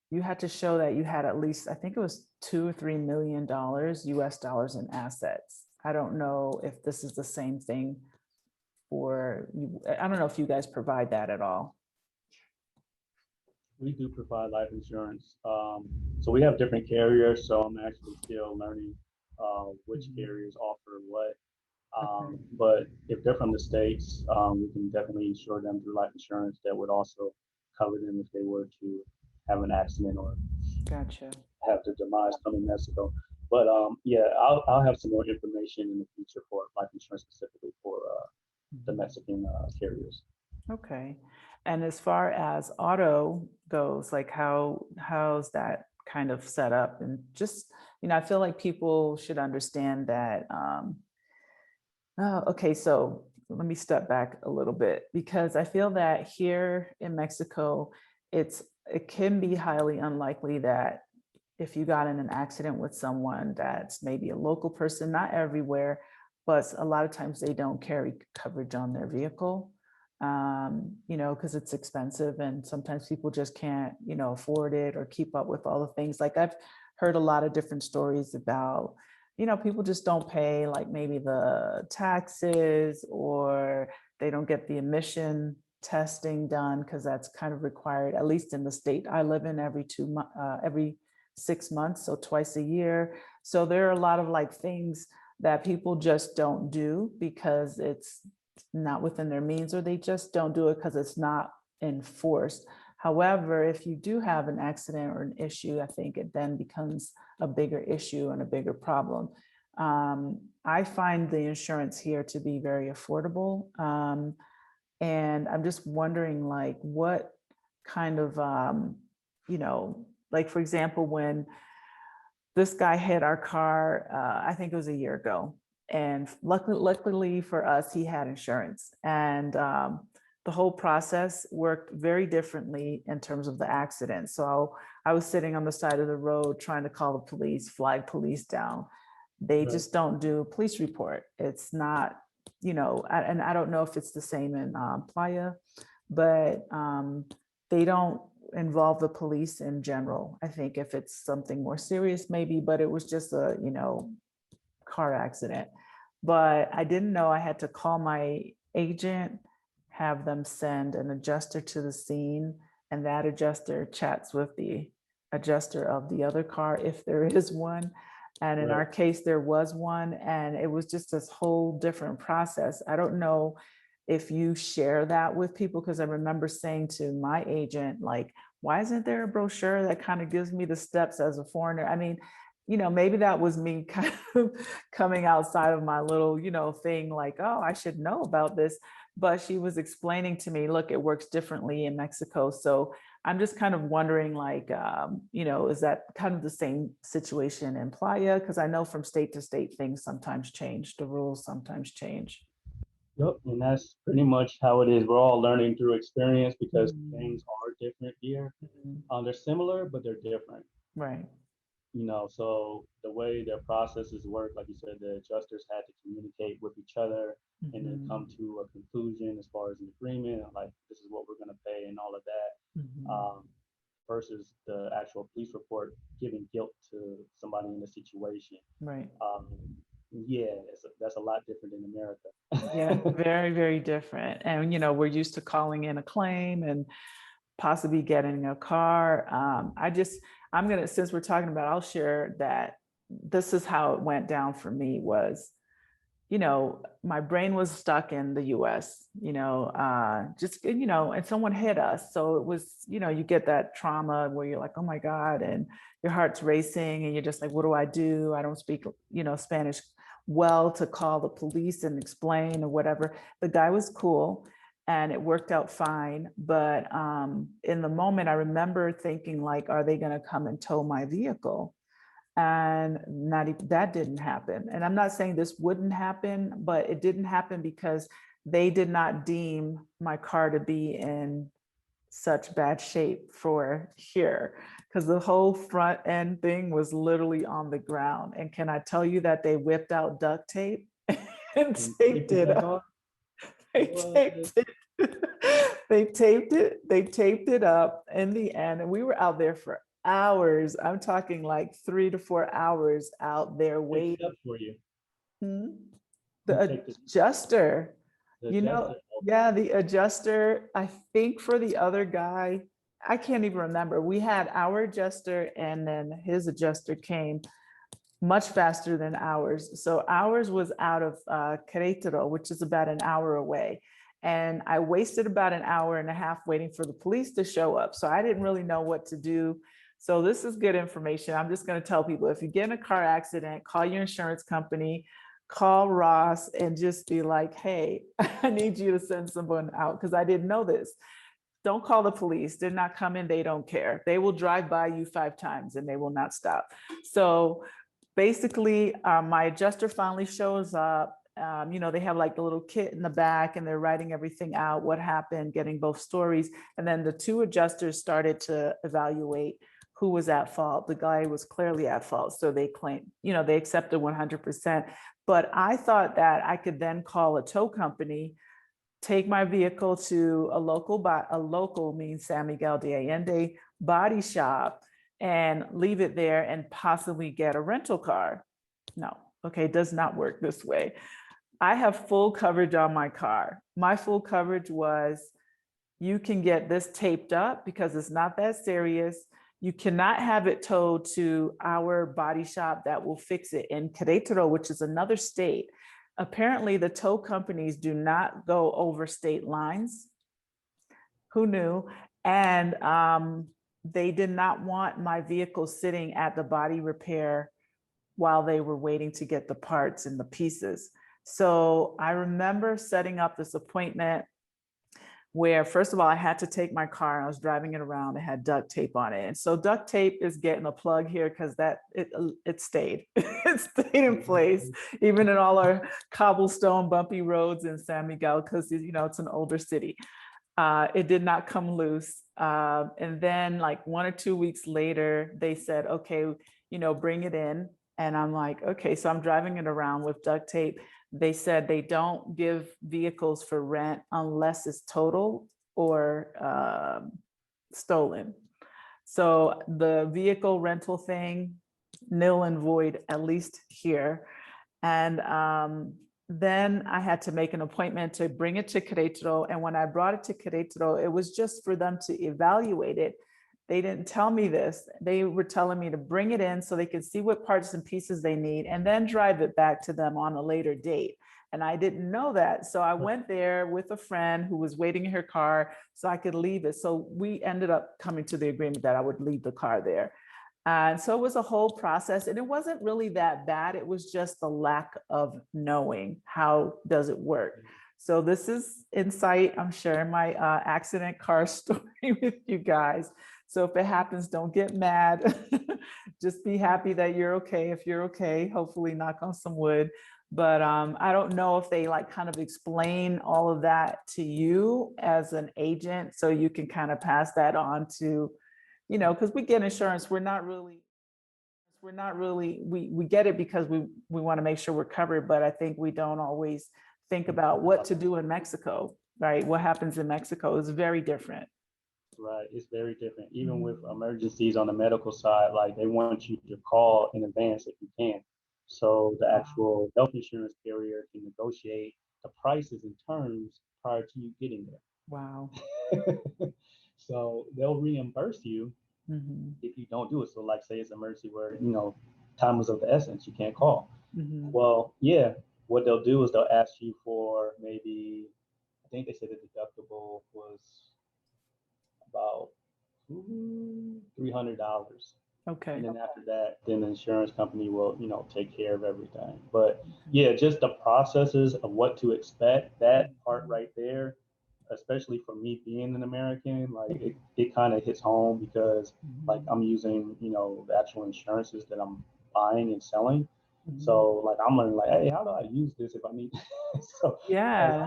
you had to show that you had at least, I think it was $2 or $3 million US dollars in assets. I don't know if this is the same thing for you. I don't know if you guys provide that at all. We do provide life insurance. So we have different carriers. So I'm actually still learning which carriers offer what. But if they're from the States, we can definitely insure them through life insurance that would also cover them if they were to have an accident or have their demise come in Mexico. But yeah, I'll have some more information in the future for life insurance specifically for the Mexican carriers. Okay. And as far as auto goes, like how's that kind of set up? And just, you know, I feel like people should understand that. Okay, so let me step back a little bit, because I feel that here in Mexico, it can be highly unlikely that if you got in an accident with someone that's maybe a local person, not everywhere, but a lot of times they don't carry coverage on their vehicle, you know, because it's expensive and sometimes people just can't, you know, afford it or keep up with all the things. Like I've heard a lot of different stories about, you know, people just don't pay like maybe the taxes, or they don't get the emission testing done, because that's kind of required, at least in the state I live in, every 6 months, so twice a year. So there are a lot of like things that people just don't do because it's not within their means, or they just don't do it because it's not enforced. However, if you do have an accident or an issue, I think it then becomes a bigger issue and a bigger problem. I find the insurance here to be very affordable. And I'm just wondering, like, what kind of, like, for example, when this guy hit our car, I think it was a year ago. And luckily for us, he had insurance. And the whole process worked very differently in terms of the accident. So I was sitting on the side of the road trying to call the police, flag police down. They Right. just don't do a police report. It's not, and I don't know if it's the same in Playa, but they don't involve the police in general. I think if it's something more serious, maybe, but it was just a, car accident. But I didn't know I had to call my agent, have them send an adjuster to the scene, and that adjuster chats with the adjuster of the other car if there is one. And in Right. our case, there was one, and it was just this whole different process. I don't know if you share that with people, because I remember saying to my agent, like, why isn't there a brochure that kind of gives me the steps as a foreigner? I mean, maybe that was me kind of coming outside of my little, thing, like, oh, I should know about this. But she was explaining to me, look, it works differently in Mexico. So I'm just kind of wondering, like, is that kind of the same situation in Playa? Because I know from state to state, things sometimes change. The rules sometimes change. Yep, and that's pretty much how it is. We're all learning through experience because Mhm. things are different here. Mhm. They're similar, but they're different. Right. So the way their processes work, like you said, the adjusters had to communicate with each other and then Mhm. come to a conclusion as far as an agreement, like this is what we're going to pay and all of that, Mhm. versus the actual police report giving guilt to somebody in the situation. Right. Um, yeah, that's a lot different in Yeah, America. very, very different. And, we're used to calling in a claim and possibly getting a car. Since we're talking about, I'll share that this is how it went down for me was, my brain was stuck in the US, and someone hit us. So it was, you get that trauma where you're like, oh my God, and your heart's racing and you're just like, what do I do? I don't speak, Spanish well to call the police and explain or whatever. The guy was cool and it worked out fine. But in the moment, I remember thinking, like, are they going to come and tow my vehicle? And that didn't happen. And I'm not saying this wouldn't happen, but it didn't happen because they did not deem my car to be in such bad shape for here, because the whole front end thing was literally on the ground. And can I tell you that they whipped out duct tape and taped it up? They taped it. They taped it up in the end. And we were out there for hours. I'm talking like 3 to 4 hours out there waiting. For you. Hmm? You The take adjuster, the adjuster. yeah, the adjuster, I think for the other guy, I can't even remember. We had our adjuster and then his adjuster came much faster than ours. So ours was out of Querétaro, which is about an hour away. And I wasted about an hour and a half waiting for the police to show up. So I didn't really know what to do. So this is good information. I'm just going to tell people, if you get in a car accident, call your insurance company, call Ross and just be like, hey, I need you to send someone out, because I didn't know this. Don't call the police. They're not coming. They don't care. They will drive by you 5 times and they will not stop. So basically, my adjuster finally shows up. They have like the little kit in the back and they're writing everything out, what happened, getting both stories. And then the 2 adjusters started to evaluate who was at fault. The guy was clearly at fault. So they claimed, they accepted 100%. But I thought that I could then call a tow company, take my vehicle to a local means San Miguel de Allende body shop, and leave it there and possibly get a rental car. No, okay, it does not work this way. I have full coverage on my car. My full coverage was you can get this taped up because it's not that serious. You cannot have it towed to our body shop that will fix it in Querétaro, which is another state. Apparently, the tow companies do not go over state lines. Who knew? And they did not want my vehicle sitting at the body repair while they were waiting to get the parts and the pieces. So I remember setting up this appointment where, first of all, I had to take my car and I was driving it around. It had duct tape on it. And so duct tape is getting a plug here because it stayed. It stayed in place, even in all our cobblestone bumpy roads in San Miguel, because it's an older city. It did not come loose. And then like 1 or 2 weeks later, they said, okay, bring it in. And I'm like, okay, so I'm driving it around with duct tape. They said they don't give vehicles for rent unless it's total or stolen. So the vehicle rental thing, nil and void, at least here. And then I had to make an appointment to bring it to Querétaro. And when I brought it to Querétaro, it was just for them to evaluate it. They didn't tell me this. They were telling me to bring it in so they could see what parts and pieces they need and then drive it back to them on a later date. And I didn't know that. So I went there with a friend who was waiting in her car so I could leave it. So we ended up coming to the agreement that I would leave the car there. And so it was a whole process, and it wasn't really that bad. It was just the lack of knowing how does it work. So this is Insight. I'm sharing my accident car story with you guys. So if it happens, don't get mad. Just be happy that you're okay. If you're okay, hopefully knock on some wood. But I don't know if they like kind of explain all of that to you as an agent, so you can kind of pass that on to, because we get insurance, we get it because we want to make sure we're covered, but I think we don't always think about what to do in Mexico, right? What happens in Mexico is very different. Right, it's very different. Even with emergencies on the medical side, like they want you to call in advance if you can. So the actual health insurance carrier can negotiate the prices and terms prior to you getting there. Wow. So they'll reimburse you if you don't do it. So like say it's an emergency where, time is of the essence, you can't call. Well, yeah, what they'll do is they'll ask you for maybe, I think they said the deductible was about $300. Okay. And then after that, then the insurance company will, take care of everything. But yeah, just the processes of what to expect, that part right there, especially for me being an American, like it kind of hits home because like I'm using, the actual insurances that I'm buying and selling. So like I'm learning like, hey, how do I use this if I need? So yeah,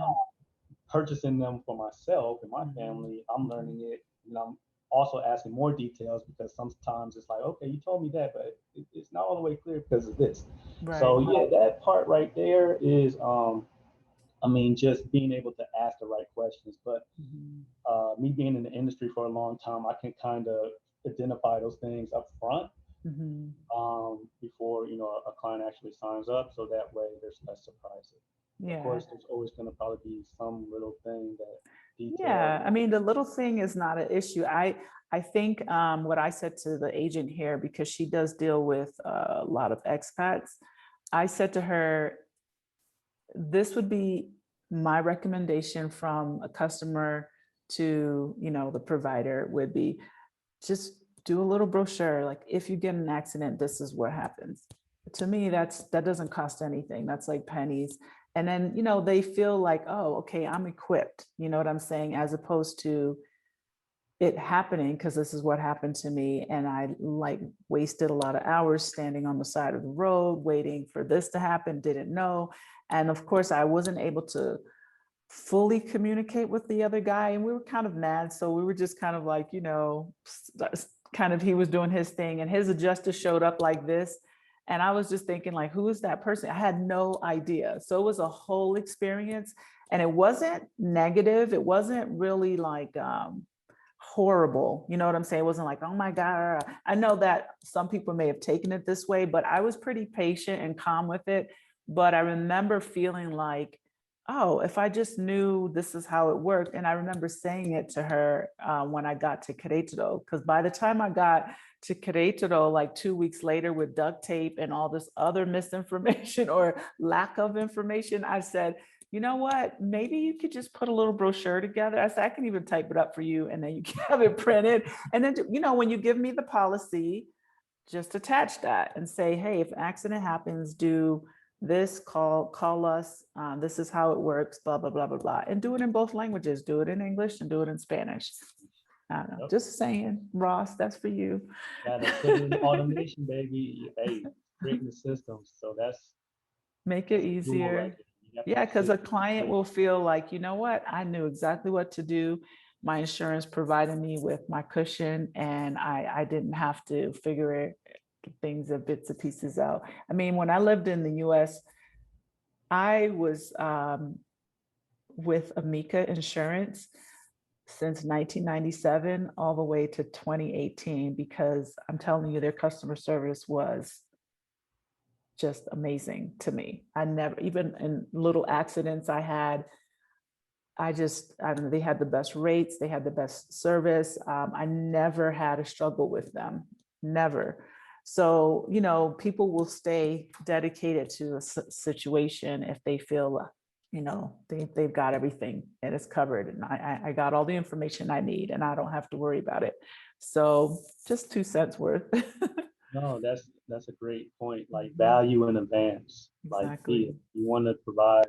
purchasing them for myself and my family, I'm learning it, and I'm also asking more details because sometimes it's like, okay, you told me that, but it's not all the way clear because of this. right. So yeah, that part right there is, just being able to ask the right questions. But me being in the industry for a long time, I can kind of identify those things up front before a client actually signs up, so that way there's less surprises. Yeah. Of course, there's always going to probably be some little thing that detail. Yeah, I mean, the little thing is not an issue. I think what I said to the agent here, because she does deal with a lot of expats, I said to her, this would be my recommendation from a customer to, the provider would be just do a little brochure. Like if you get in an accident, this is what happens. To me, that doesn't cost anything. That's like pennies. And then, they feel like, oh, okay, I'm equipped. You know what I'm saying? As opposed to it happening, because this is what happened to me. And I like wasted a lot of hours standing on the side of the road, waiting for this to happen, didn't know. And of course, I wasn't able to fully communicate with the other guy. And we were kind of mad. So we were just kind of like, he was doing his thing and his adjuster showed up like this. And I was just thinking like, who is that person? I had no idea. So it was a whole experience, and it wasn't negative. It wasn't really like horrible. You know what I'm saying? It wasn't like, oh my God. I know that some people may have taken it this way, but I was pretty patient and calm with it. But I remember feeling like oh, if I just knew this is how it worked. And I remember saying it to her when I got to Querétaro, because by the time I got to Querétaro, like 2 weeks later with duct tape and all this other misinformation or lack of information, I said, you know what, maybe you could just put a little brochure together. I said, I can even type it up for you and then you can have it printed. And then, when you give me the policy, just attach that and say, hey, if an accident happens, do this, call us. This is how it works, blah, blah, blah, blah, blah. And do it in both languages. Do it in English and do it in Spanish. I don't know. Yep. Just saying, Ross, that's for you. Gotta put in automation, baby. Hey, creating the systems. So Make it that's a tool right easier. there. You have Yeah, to because a system in client place. will feel like, you know what, I knew exactly what to do. My insurance provided me with my cushion and I didn't have to figure things of bits and pieces out. I mean, when I lived in the US, I was with Amica Insurance since 1997 all the way to 2018 because I'm telling you, their customer service was just amazing to me. I never, even in little accidents I had, I don't know, they had the best rates, they had the best service. I never had a struggle with them, never. So, people will stay dedicated to a situation if they feel, they've got everything and it's covered. And I got all the information I need and I don't have to worry about it. So just 2 cents worth. No, that's a great point. Like value in advance. Like Exactly. you want to provide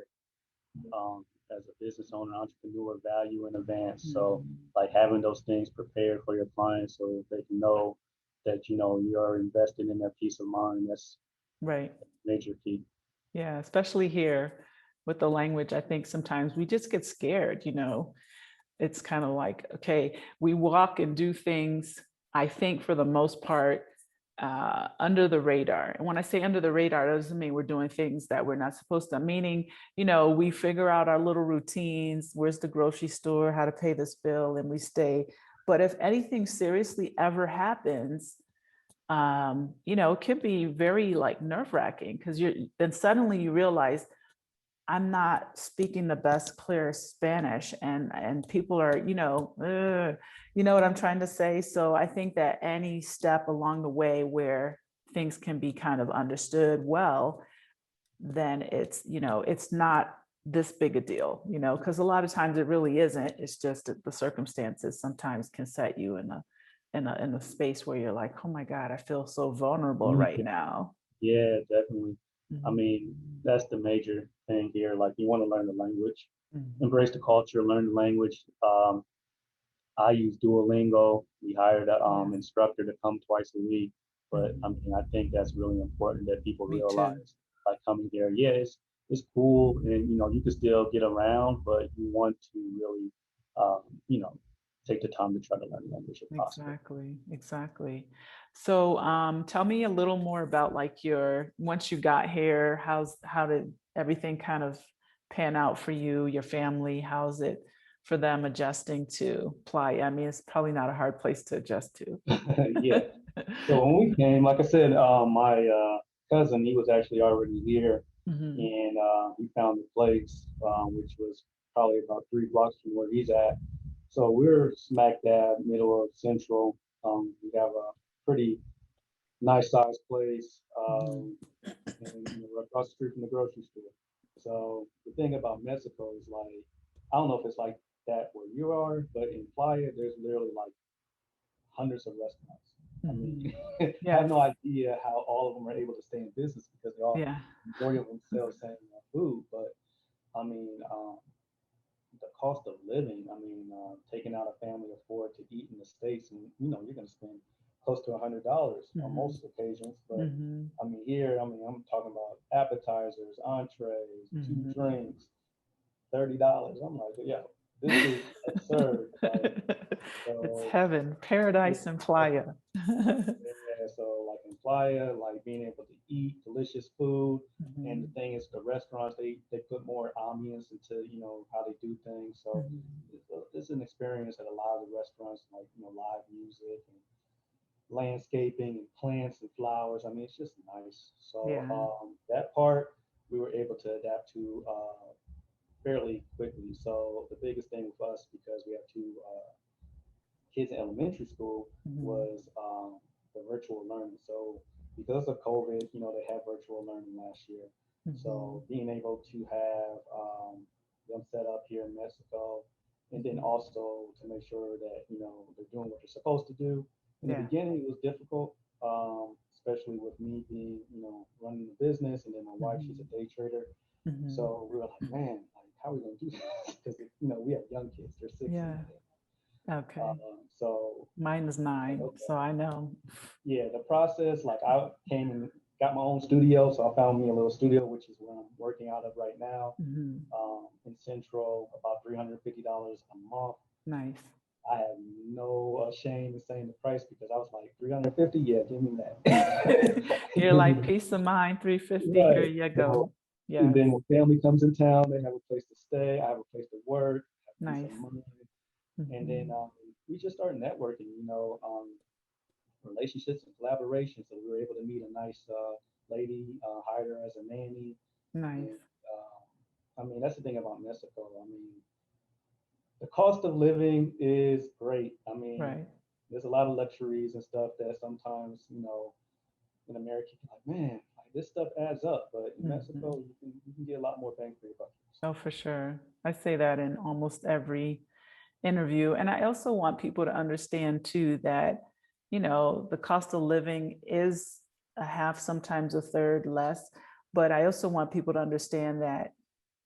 as a business owner, entrepreneur, value in advance. So Mhm. like having those things prepared for your clients so they can know that you're investing in their peace of mind. That's Right. major key. Yeah, especially here with the language, I think sometimes we just get scared, It's kind of like, okay, we walk and do things, I think for the most part, under the radar. And when I say under the radar, it doesn't mean we're doing things that we're not supposed to, meaning, we figure out our little routines, where's the grocery store, how to pay this bill, and we stay. But if anything seriously ever happens, it can be very like nerve-wracking because then suddenly you realize I'm not speaking the best, clearest Spanish, and people are, you know what I'm trying to say. So I think that any step along the way where things can be kind of understood well, then it's not this big a deal, because a lot of times it really isn't. It's just that the circumstances sometimes can set you in a space where you're like, oh my God, I feel so vulnerable right now. Yeah, definitely. I Mhm. mean, that's the major thing here. Like you want to learn the language, Mhm. embrace the culture, learn the language. I use Duolingo. We hired an Yes. instructor to come twice a week. But I Mhm. mean, I think that's really important that people Me too. realize by coming here. Yeah, it's cool, and you can still get around, but you want to really, um, you know, take the time to try to learn the language if possible. Exactly, exactly. So tell me a little more about like once you got here, how did everything kind of pan out for you, your family? How's it for them adjusting to Playa? I mean, it's probably not a hard place to adjust to. Yeah. So when we came, like I said, my cousin, he was actually already here, Mhm. and he found a place which was probably about 3 blocks from where he's at. So we're smack dab middle of Central. We have a pretty nice sized place, Mhm. and we're across the street from the grocery store. So the thing about Mexico is like, I don't know if it's like that where you are, but in Playa, there's literally like hundreds of restaurants. I mean, Mhm. I have Yes. no idea how all of them are able to stay in business because they all, Yeah. majority of them sell the same food. But I mean, the cost of living, I mean, taking out a family of four to eat in the States, and you're going to spend close to $100 on Mhm. most occasions. But Mhm. I mean, here, I mean, I'm talking about appetizers, entrees, two Mhm. drinks, $30. I'm like, yeah, this is absurd. Like, It's so heaven, it's paradise and Playa. yeah, so like in Playa, like being able to eat delicious food. And the Mhm. thing is, the restaurants they put more ambience into how they do things. So Mhm. it's an experience at a lot of the restaurants, like live music and landscaping and plants and flowers. I mean, it's just nice. So Yeah. that part we were able to adapt to fairly quickly. So the biggest thing with us, because we have two kids in elementary school, Mhm. was the virtual learning. So because of COVID, they had virtual learning last year. So Mhm. being able to have them set up here in Mexico, and then Mhm. also to make sure that they're doing what they're supposed to do. In the Yeah. beginning, it was difficult, especially with me being running the business, and then my wife, she's Mhm. a day trader. Mhm. So we were like, man, like how are we gonna do this? Because we have young kids; they're 6 and Yeah. Okay. 10. So Mine is like, 9, okay, so I know. yeah, the process, like I came and got my own studio, so I found me a little studio, which is where I'm working out of right now, Mhm. in Central, about $350 a month. Nice. I have no shame in saying the price because I was like, 350, yeah, give me that. You're Give me like that. peace of mind, 350. Here Right. you So, go. and Yes. then when family comes in town, they have a place to stay. I have a place to work, have peace of Nice. mind. And then Mhm. we just started networking, relationships and collaboration. So we were able to meet a nice lady, hired her as a nanny. And Nice. I mean, that's the thing about Mexico. I mean, the cost of living is great. I mean, Right. there's a lot of luxuries and stuff that sometimes, in America, you're like, man, like this stuff adds up. But in Mhm. Mexico, you can get a lot more bang for your buck. Oh, for sure. I say that in almost every interview. And I also want people to understand too that, the cost of living is a half, sometimes a third less. But I also want people to understand that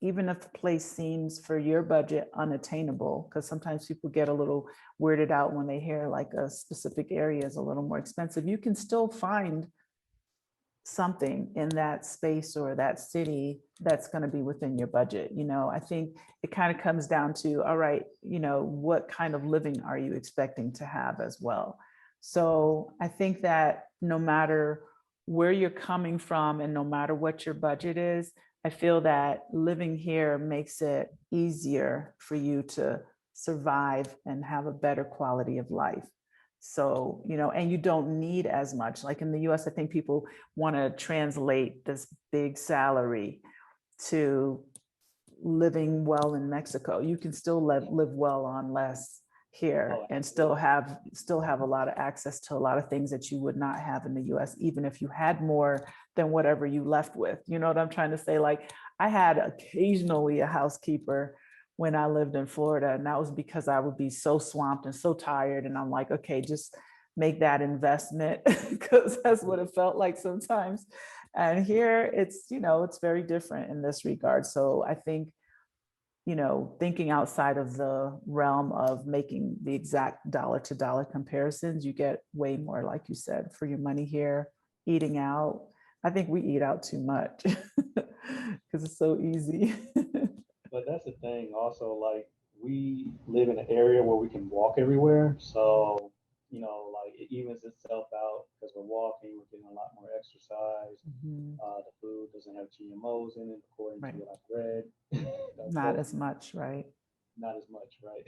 even if the place seems for your budget unattainable, because sometimes people get a little weirded out when they hear like a specific area is a little more expensive, you can still find something in that space or that city that's going to be within your budget. I think it kind of comes down to, all right, what kind of living are you expecting to have as well? So I think that no matter where you're coming from and no matter what your budget is, I feel that living here makes it easier for you to survive and have a better quality of life. So, and you don't need as much. Like in the US, I think people want to translate this big salary to living well in Mexico. You can still live well on less here Oh, and absolutely. still have a lot of access to a lot of things that you would not have in the US, even if you had more than whatever you left with. You know what I'm trying to say? Like I had occasionally a housekeeper when I lived in Florida, and that was because I would be so swamped and so tired. And I'm like, okay, just make that investment because that's what it felt like sometimes. And here it's very different in this regard. So I think, thinking outside of the realm of making the exact dollar to dollar comparisons, you get way more, like you said, for your money here, eating out. I think we eat out too much because it's so easy. But that's the thing. Also, like we live in an area where we can walk everywhere, so like it evens itself out because we're walking, we're getting a lot more exercise. Mhm. The food doesn't have GMOs in it, according to Right. what I've read. Not So as much, right? not as much, right?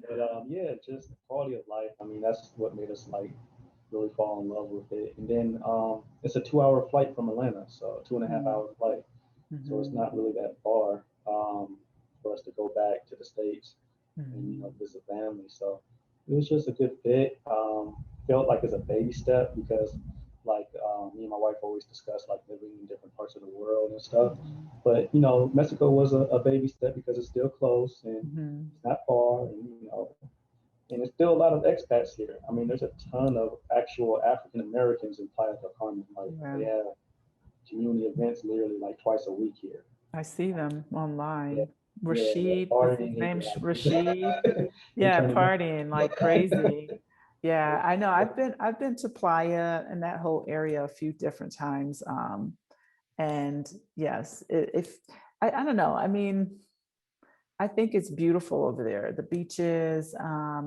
But yeah, just quality of life. I mean, that's what made us like really fall in love with it. And then it's a 2 hour flight from Atlanta, so a two and a half Mhm. hour flight. So it's Mhm. not really that far for us to go back to the States and Mhm. visit family. So it was just a good fit. Felt like it's a baby step because like me and my wife always discuss like living in different parts of the world and stuff. Mhm. But Mexico was a baby step because it's still close and Mhm. it's not far, and there's still a lot of expats here. I mean, there's a ton of actual African Americans in Playa del Carmen. Like Yeah. they have community events literally like twice a week here. I see them Yeah, online. yeah, they're Rashid, is his partying and name they're Rashid? like they Yeah, turning up. partying like crazy. Yeah, I know. Yeah, I've been to Playa and that whole area a few different times. And yes, if I don't know. I mean, I think it's beautiful over there. The beaches,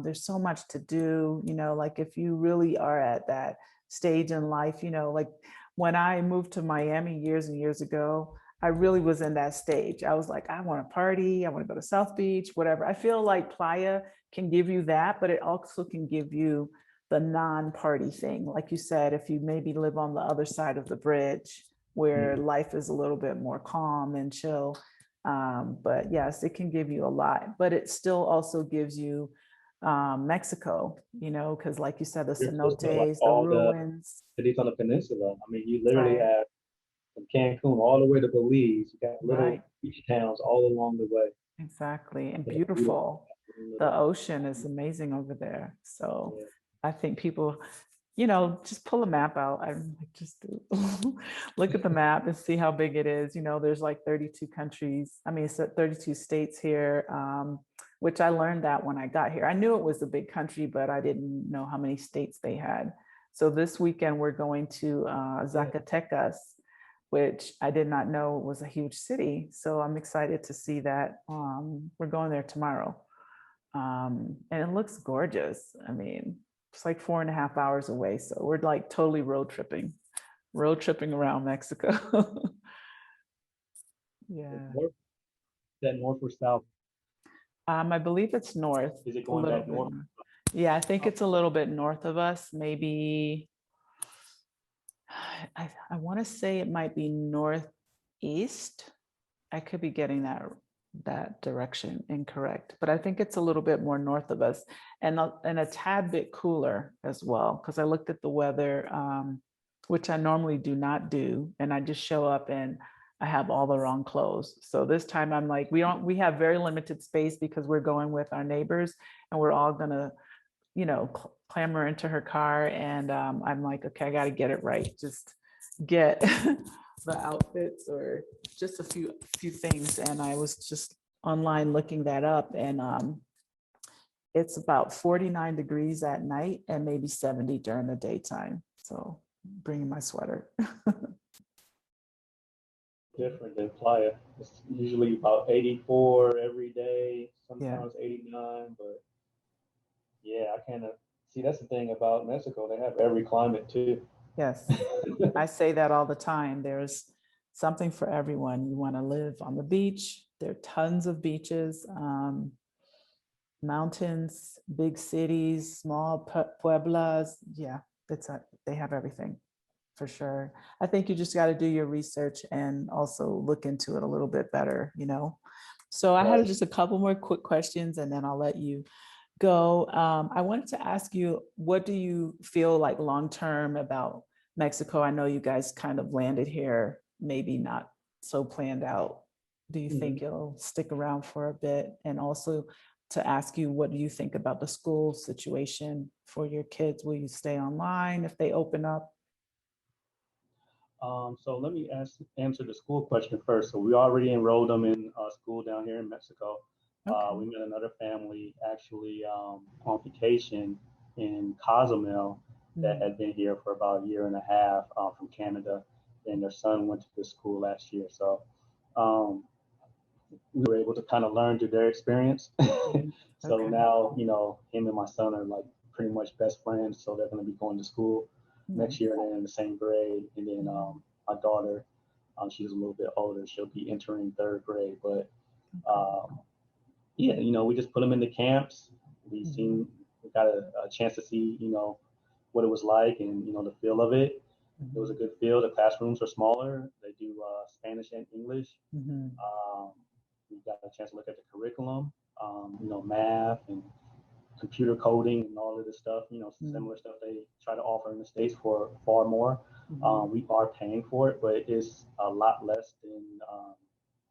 there's so much to do, like if you really are at that stage in life, like when I moved to Miami years and years ago, I really was in that stage. I was like, I want to party, I want to go to South Beach, whatever. I feel like Playa can give you that, but it also can give you the non-party thing. Like you said, if you maybe live on the other side of the bridge where mhm. life is a little bit more calm and chill, But yes, it can give you a lot, but it still also gives you Mexico, you know, because like you said, the You're supposed to know, like cenotes, the all the ruins, cities on the peninsula. I mean, you literally right? have from Cancun all the way to Belize. You got little Right, beach towns all along the way. exactly. And They're beautiful. beautiful. The ocean is amazing over there. So Yeah. I think people, you know, just pull a map out. I'm like, just look at the map and see how big it is. You know, there's like 32 countries. I mean, it's 32 states here, which I learned that when I got here. I knew it was a big country, but I didn't know how many states they had. So this weekend we're going to Zacatecas, which I did not know was a huge city. So I'm excited to see that. We're going there tomorrow. And it looks gorgeous. I mean, it's like 4.5 hours away. So we're like totally road tripping around Mexico. Yeah. North, that north or south? I believe it's north, Is it a going little back bit north? north. Yeah, I think it's a little bit north of us. Maybe I want to say it might be northeast. I could be getting that direction incorrect, but I think it's a little bit more north of us and a tad bit cooler as well. Because I looked at the weather, which I normally do not do, and I just show up and I have all the wrong clothes. So this time I'm like, we have very limited space because we're going with our neighbors, and we're all gonna, you know, clamber into her car, and I'm like, okay, I got to get it right. Just get the outfits or just a few things, and I was just online looking that up, and it's about 49 degrees at night and maybe 70 during the daytime. So bringing my sweater. Different than Playa. It's usually about 84 every day, Yeah. sometimes 89. But yeah, I kind of see that's the thing about Mexico. They have every climate too. Yes. I say that all the time. There's something for everyone. You want to live on the beach. There are tons of beaches, mountains, big cities, small pueblas. Yeah, they have everything for sure. I think you just got to do your research and also look into it a little bit better, you know. So I had Right. just a couple more quick questions and then I'll let you go. I wanted to ask you, what do you feel like long term about Mexico? I know you guys kind of landed here, maybe not so planned out. Do you think you'll stick around for a bit? And also to ask you, what do you think about the school situation for your kids? Will you stay online if they open up? So let me answer the school question first. So we already enrolled them in school down here in Mexico. Okay. We met another family actually on vacation in Cozumel that Mm. had been here for about a year and a half from Canada, and their son went to this school last year. So um, we were able to kind of learn through their experience. So Okay. now, you know, him and my son are like pretty much best friends. So they're going to be going to school next Nice. year and they're in the same grade. And then my daughter, she's a little bit older. She'll be entering third grade. But um, yeah, you know, we just put them in the camps. We got a chance to see, you know, what it was like and, you know, the feel of it. It was a good feel. The classrooms are smaller. They do Spanish and English. Mhm. Um, we got a chance to look at the curriculum, you know, math and computer coding and all of this stuff, you know, similar stuff they try to offer in the States for far more. Mhm. We are paying for it, but it's a lot less than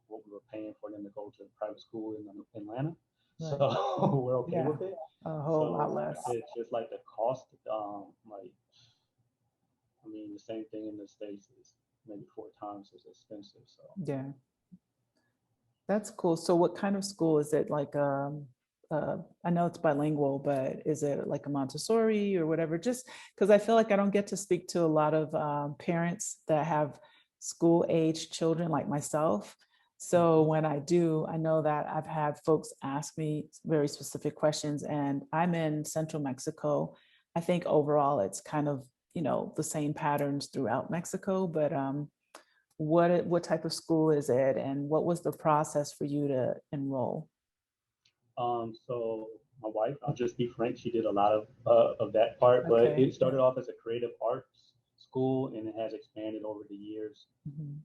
what we were paying for them to go to private school in Atlanta. So Right. we're okay Yeah. with it. A whole lot So less. it's just like the cost, like, I mean, the same thing in the States is maybe 4 times as expensive. So Yeah. That's cool. So what kind of school is it? Like, I know it's bilingual, but is it like a Montessori or whatever? Just because I feel like I don't get to speak to a lot of parents that have school age children like myself. So when I do, I know that I've had folks ask me very specific questions, and I'm in central Mexico. I think overall it's kind of, you know, the same patterns throughout Mexico, but what type of school is it, and what was the process for you to enroll? So my wife, I'll just be frank, she did a lot of that part, but Okay. it started off as a creative arts school and it has expanded over the years Mhm.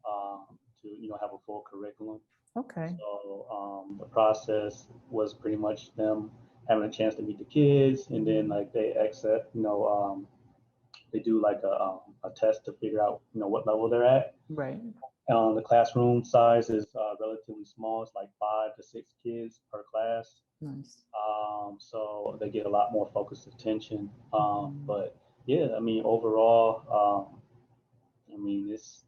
to, you know, have a full curriculum. Okay. So the process was pretty much them having a chance to meet the kids, and then like they accept, they do like a test to figure out, what level they're at. Right. The classroom size is relatively small. It's like 5 to 6 kids per class. Nice. So they get a lot more focused attention. Mhm. But yeah, I mean, overall, it's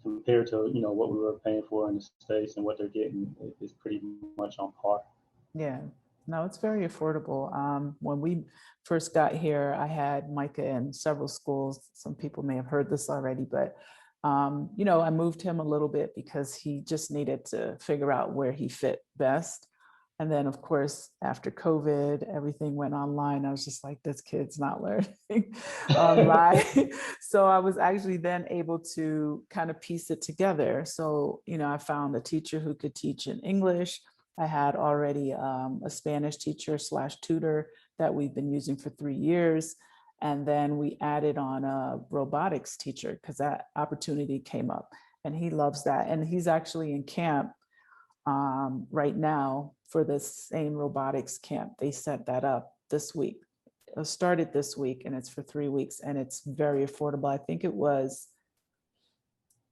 compared to, what we were paying for in the States and what they're getting is pretty much on par. Yeah. No, it's very affordable. When we first got here, I had Micah in several schools. Some people may have heard this already, but I moved him a little bit because he just needed to figure out where he fit best. And then, of course, after COVID, everything went online. I was just like, this kid's not learning online. So I was actually then able to kind of piece it together. So, I found a teacher who could teach in English. I had already a Spanish teacher slash tutor that we've been using for 3 years. And then we added on a robotics teacher because that opportunity came up and he loves that. And he's actually in camp right now for this same robotics camp. They set that up this week. It started this week and it's for 3 weeks and it's very affordable. I think it was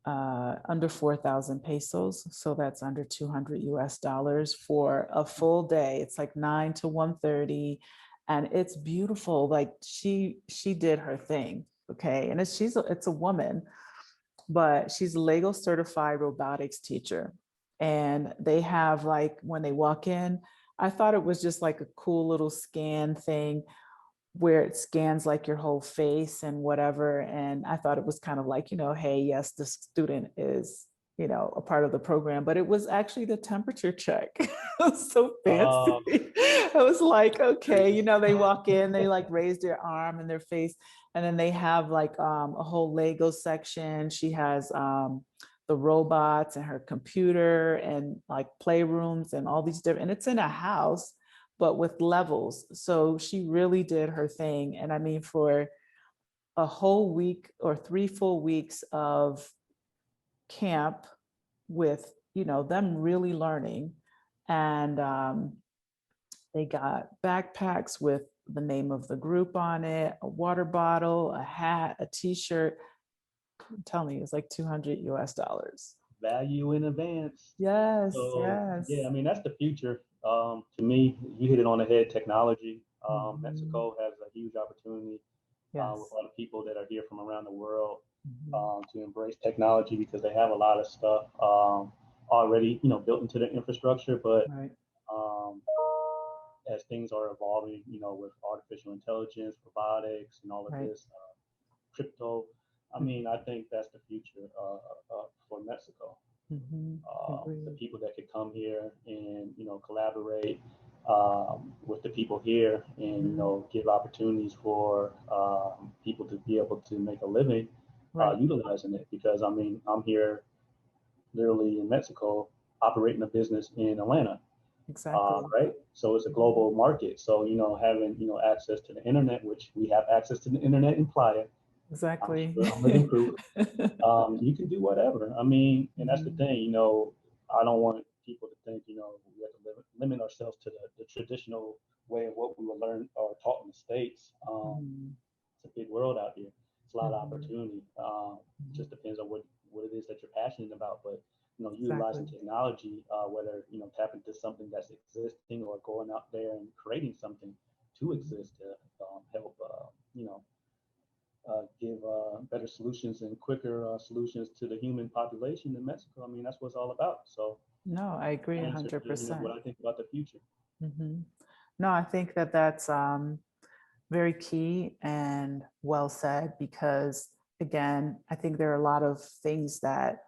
under 4,000 pesos. So that's under 200 US dollars for a full day. It's like 9 to 1:30 and it's beautiful. Like she did her thing. Okay. And it's a woman, but she's a Lego certified robotics teacher. And they have like when they walk in, I thought it was just like a cool little scan thing where it scans like your whole face and whatever. And I thought it was kind of like, hey, yes, the student is, a part of the program, but it was actually the temperature check. It was so fancy. Um, I was like, okay, they walk in, they like raise their arm and their face, and then they have like a whole Lego section. She has the robots and her computer and like playrooms and all these different, and it's in a house but with levels. So she really did her thing. And I mean, for a whole week or 3 full weeks of camp with, them really learning. And they got backpacks with the name of the group on it, a water bottle, a hat, a t-shirt. I'm telling you, it's like 200 US dollars. Value in advance. Yes, So yeah, I yes. mean that's the future. To me, you hit it on the head. Technology. Mhm. Mexico has a huge opportunity with Yes. a lot of people that are here from around the world Mhm. to embrace technology because they have a lot of stuff already, built into their infrastructure. But Right. um, as things are evolving, with artificial intelligence, robotics, and all of Right. this, crypto. I Mhm. mean, I think that's the future for Mexico. Mhm. The Agreed. people that could come here and collaborate with the people here and Mhm. give opportunities for people to be able to make a living Right. utilizing it because I mean I'm here literally in Mexico operating a business in Atlanta, Exactly. right? So it's a Mhm. global market. So having access to the internet, which we have access to the internet in Playa. Exactly. I'm living proof. You can do whatever. I mean, and that's the Mhm. thing, I don't want people to think, we have to limit ourselves to the traditional way of what we were learned or taught in the States. Mhm. It's a big world out here. It's a lot of Mhm. opportunity. It just Mhm. depends on what it is that you're passionate about. But, utilizing Exactly. technology, whether, tapping into something that's existing or going out there and creating something to Mhm. exist to help, give better solutions and quicker solutions to the human population in Mexico. I mean, that's what it's all about. So No, I agree my answer to 100%. what I think about the future. Mhm. No, I think that that's very key and well said because, again, I think there are a lot of things that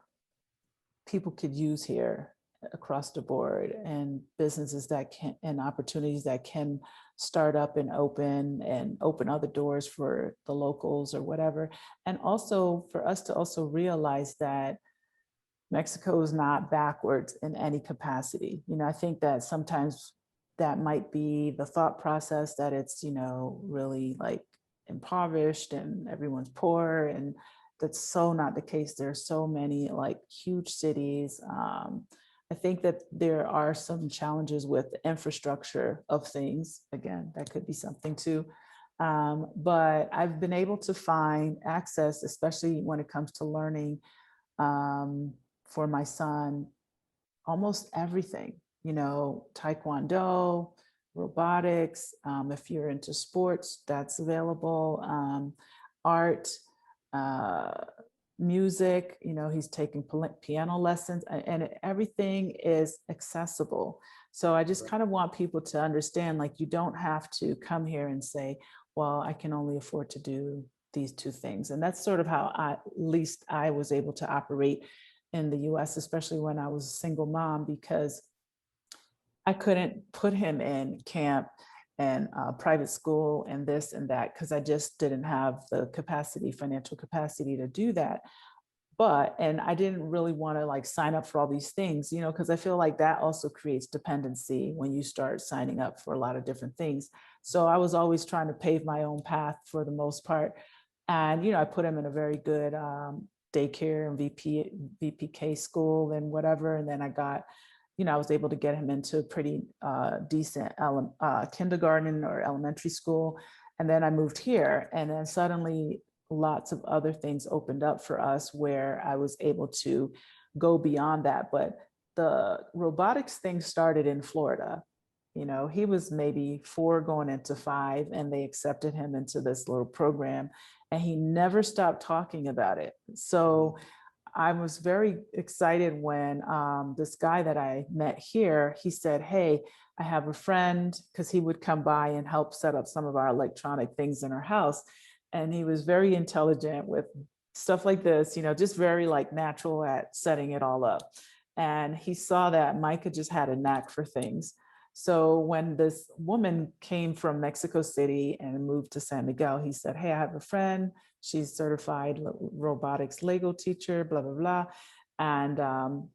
people could use here across the board and businesses that can and opportunities that can start up and open other doors for the locals or whatever. And also for us to also realize that Mexico is not backwards in any capacity. I think that sometimes that might be the thought process that it's, really like impoverished and everyone's poor. And that's so not the case. There are so many like huge cities. I think that there are some challenges with the infrastructure of things. Again, that could be something too. But I've been able to find access, especially when it comes to learning, for my son, almost everything, taekwondo, robotics. If you're into sports, that's available. Art, uh, music, he's taking piano lessons, and everything is accessible. So I just kind of want people to understand, like, you don't have to come here and say, well, I can only afford to do these two things. And that's sort of how at least I was able to operate in the US, especially when I was a single mom, because I couldn't put him in camp and private school and this and that, because I just didn't have the capacity, financial capacity to do that. And I didn't really want to like sign up for all these things, because I feel like that also creates dependency when you start signing up for a lot of different things. So I was always trying to pave my own path for the most part. And, I put him in a very good daycare and VPK school and whatever. And then I was able to get him into a pretty decent kindergarten or elementary school. And then I moved here, and then suddenly lots of other things opened up for us where I was able to go beyond that. But the robotics thing started in Florida. He was maybe 4 going into 5, and they accepted him into this little program, and he never stopped talking about it. So I was very excited when this guy that I met here, he said, hey, I have a friend, because he would come by and help set up some of our electronic things in our house. And he was very intelligent with stuff like this, just very like natural at setting it all up. And he saw that Micah just had a knack for things. So when this woman came from Mexico City and moved to San Miguel, he said, hey, I have a friend. She's certified robotics Lego teacher, blah, blah, blah. And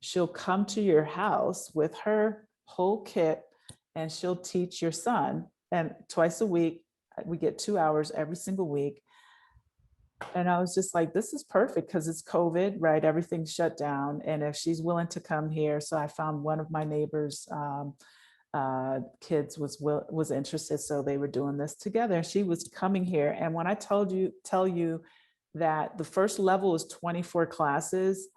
she'll come to your house with her whole kit, and she'll teach your son. And twice a week, we get 2 hours every single week. And I was just like, this is perfect, because it's COVID, right? Everything's shut down. And if she's willing to come here, so I found one of my neighbors' kids was interested, so they were doing this together. She was coming here, and when I tell you that the first level is 24 classes,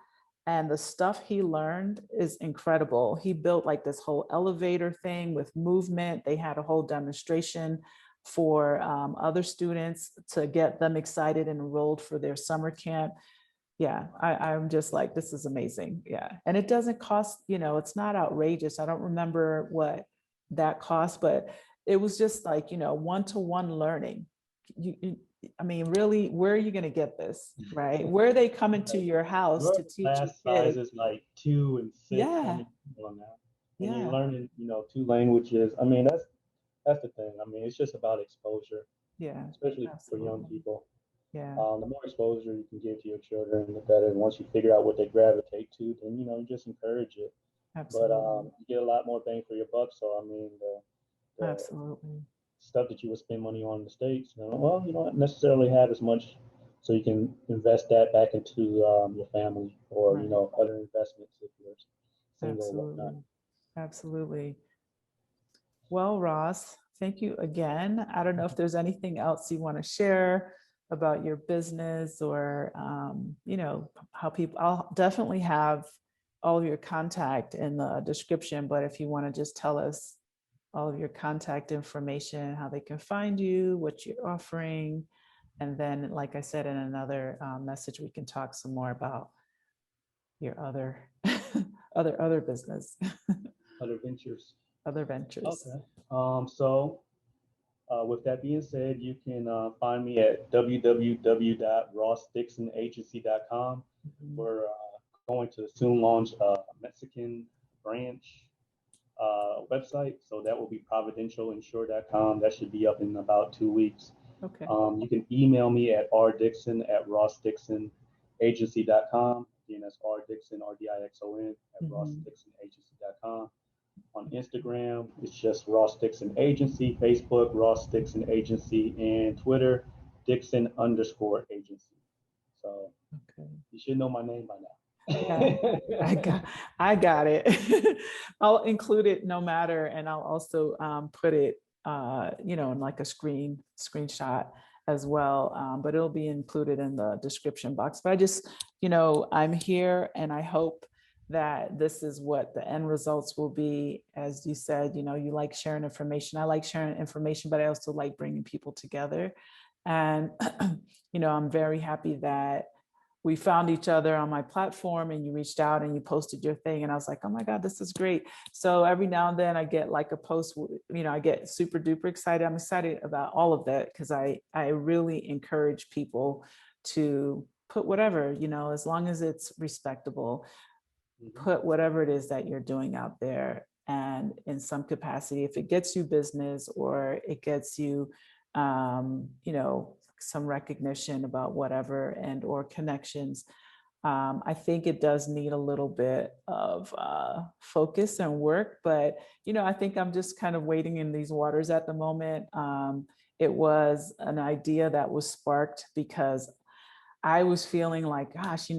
and the stuff he learned is incredible. He built like this whole elevator thing with movement. They had a whole demonstration for other students to get them excited and enrolled for their summer camp. Yeah, I'm just like, this is amazing. Yeah. And it doesn't cost, it's not outrageous. I don't remember what that cost, but it was just like, one-to-one learning. I mean, really, where are you going to get this, right? Where are they coming to your house to teach your class kids? sizes like 2 and 6. Yeah. How many people are now? And Yeah. you're learning, 2 languages. I mean, that's the thing. I mean, it's just about exposure, Yeah. especially for young Absolutely. people. Yeah. The more exposure you can give to your children, the better. And once you figure out what they gravitate to, then you just encourage it. But Absolutely. you get a lot more bang for your buck. So I mean, the Absolutely. stuff that you would spend money on in the States, well, you don't necessarily have as much, so you can invest that back into your family, or Right. other investments if you're single or whatnot. Absolutely. Absolutely. Well, Ross, thank you again. I don't know if there's anything else you want to share about your business, or, how people, I'll definitely have all of your contact in the description, but if you want to just tell us all of your contact information, how they can find you, what you're offering. And then, like I said, in another message, we can talk some more about your other other business, Other ventures. other ventures. Okay. So with that being said, you can find me at www.rossdixonagency.com. Mhm. We're going to soon launch a Mexican branch website, so that will be providentialinsure.com. That should be up in about 2 weeks. Okay. You can email me at rdixon@rossdixonagency.com. Again, that's rdixon, rdixon at rossdixonagency.com. On Instagram, it's just Ross Dixon Agency. Facebook, Ross Dixon Agency, and Twitter, Dixon_agency. So You should know my name by Yeah, now. I got it. I'll include it no matter, and I'll also put it, in like a screenshot as well. But it'll be included in the description box. But I just, I'm here, and I hope that this is what the end results will be. As you said, you like sharing information. I like sharing information, but I also like bringing people together. And I'm very happy that we found each other on my platform, and you reached out and you posted your thing, and I was like, oh my God, this is great. So every now and then I get like a post, I get super duper excited. I'm excited about all of that because I really encourage people to put whatever, as long as it's respectable, put whatever it is that you're doing out there. And in some capacity, if it gets you business or it gets you, some recognition about whatever, and or connections, I think it does need a little bit of focus and work, but I think I'm just kind of wading in these waters at the moment. It was an idea that was sparked because I was feeling like, gosh,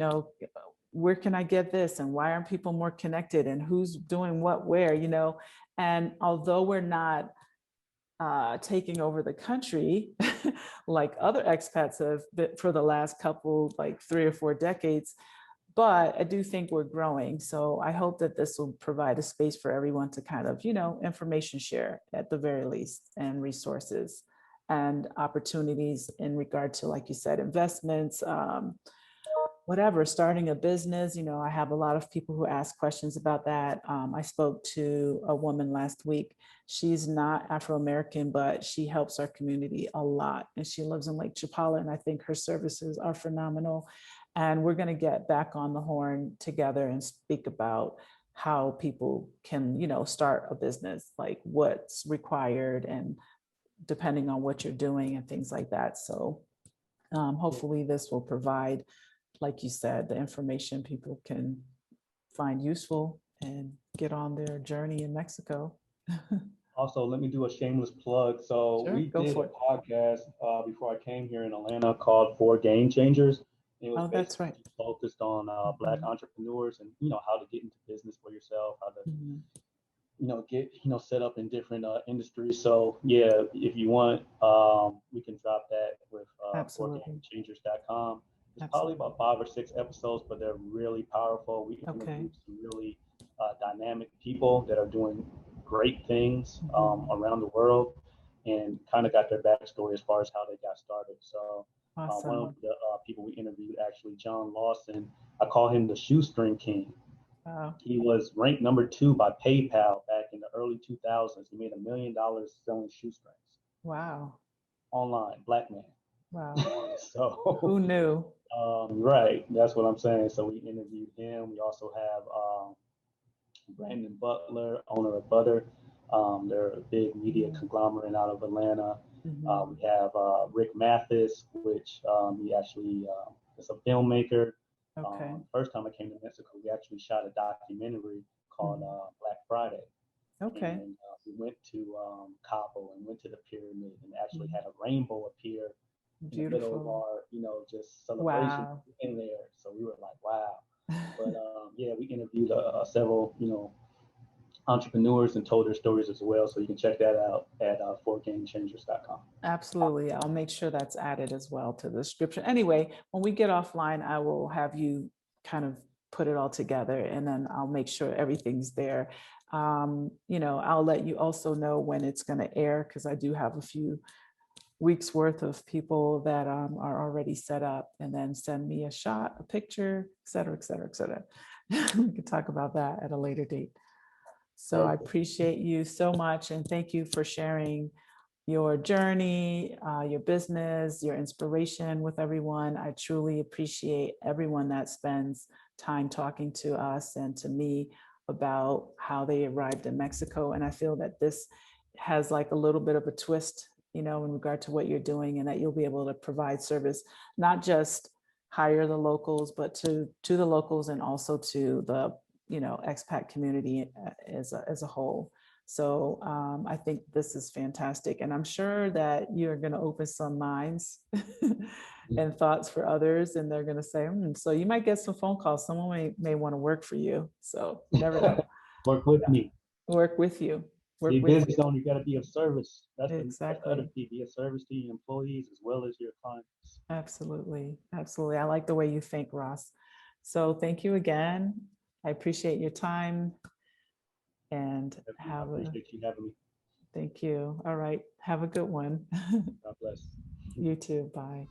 where can I get this? And why aren't people more connected? And who's doing what, where, And although we're not taking over the country like other expats have been for the last couple, like 3 or 4 decades, but I do think we're growing. So I hope that this will provide a space for everyone to kind of, information share at the very least, and resources and opportunities in regard to, like you said, investments, whatever, starting a business. I have a lot of people who ask questions about that. I spoke to a woman last week. She's not Afro-American, but she helps our community a lot. And she lives in Lake Chapala, and I think her services are phenomenal. And we're going to get back on the horn together and speak about how people can, start a business, like what's required, and depending on what you're doing and things like that. So hopefully this will provide, like you said, the information people can find useful and get on their journey in Mexico. Also, let me do a shameless plug. So Sure, we go did for a it. podcast before I came here in Atlanta called For Game Changers. It was Oh, that's basically right. just focused on Black Mhm. entrepreneurs, and how to get into business for yourself, how to Mhm. get set up in different industries. So yeah, if you want, we can drop that with Absolutely. 4gamechangers.com. It's probably Absolutely. about 5 or 6 episodes, but they're really powerful. We Okay. interviewed some really dynamic people that are doing great things Mhm. around the world, and kind of got their backstory as far as how they got started. So one of Awesome. the people we interviewed, actually John Lawson, I call him the shoestring king. Wow. He was ranked number 2 by PayPal back in the early 2000s. He made $1 million selling shoestrings Wow. online, black man. Wow. So, Who knew? right, that's what I'm saying. So we interviewed him. We also have Brandon Butler, owner of Butter. They're a big media Mhm. conglomerate out of Atlanta. Mhm. We have Rick Mathis, which he actually is a filmmaker. Okay. First time I came to Mexico, we actually shot a documentary called Mhm. Black Friday. Okay. And we went to Cabo and went to the pyramid and actually Mhm. had a rainbow appear in the middle of Beautiful. our, just celebration Wow. in there. So we were like, wow. But yeah, we interviewed several, entrepreneurs and told their stories as well. So you can check that out at 4gamechangers.com. Absolutely. I'll make sure that's added as well to the description. Anyway, when we get offline, I will have you kind of put it all together, and then I'll make sure everything's there. I'll let you also know when it's going to air, because I do have a few weeks worth of people that are already set up, and then send me a shot, a picture, et cetera, et cetera, et cetera. We could talk about that at a later date. So I Perfect. appreciate you so much, and thank you for sharing your journey, your business, your inspiration with everyone. I truly appreciate everyone that spends time talking to us and to me about how they arrived in Mexico. And I feel that this has like a little bit of a twist, in regard to what you're doing, and that you'll be able to provide service, not just hire the locals, but to the locals, and also to the, expat community as a whole. So I think this is fantastic. And I'm sure that you're going to open some minds and thoughts for others, and they're going to say, so you might get some phone calls. Someone may want to work for you. So you never know. Work with me. Work with you. Work Be with you. business owner, you got to be of service. That's the Exactly. other key. Be of service to your employees as well as your clients. Absolutely. Absolutely. I like the way you think, Ross. So thank you again. I appreciate your time, and I appreciate you having me. thank you. All right. Have a good one. God bless. You too. Bye.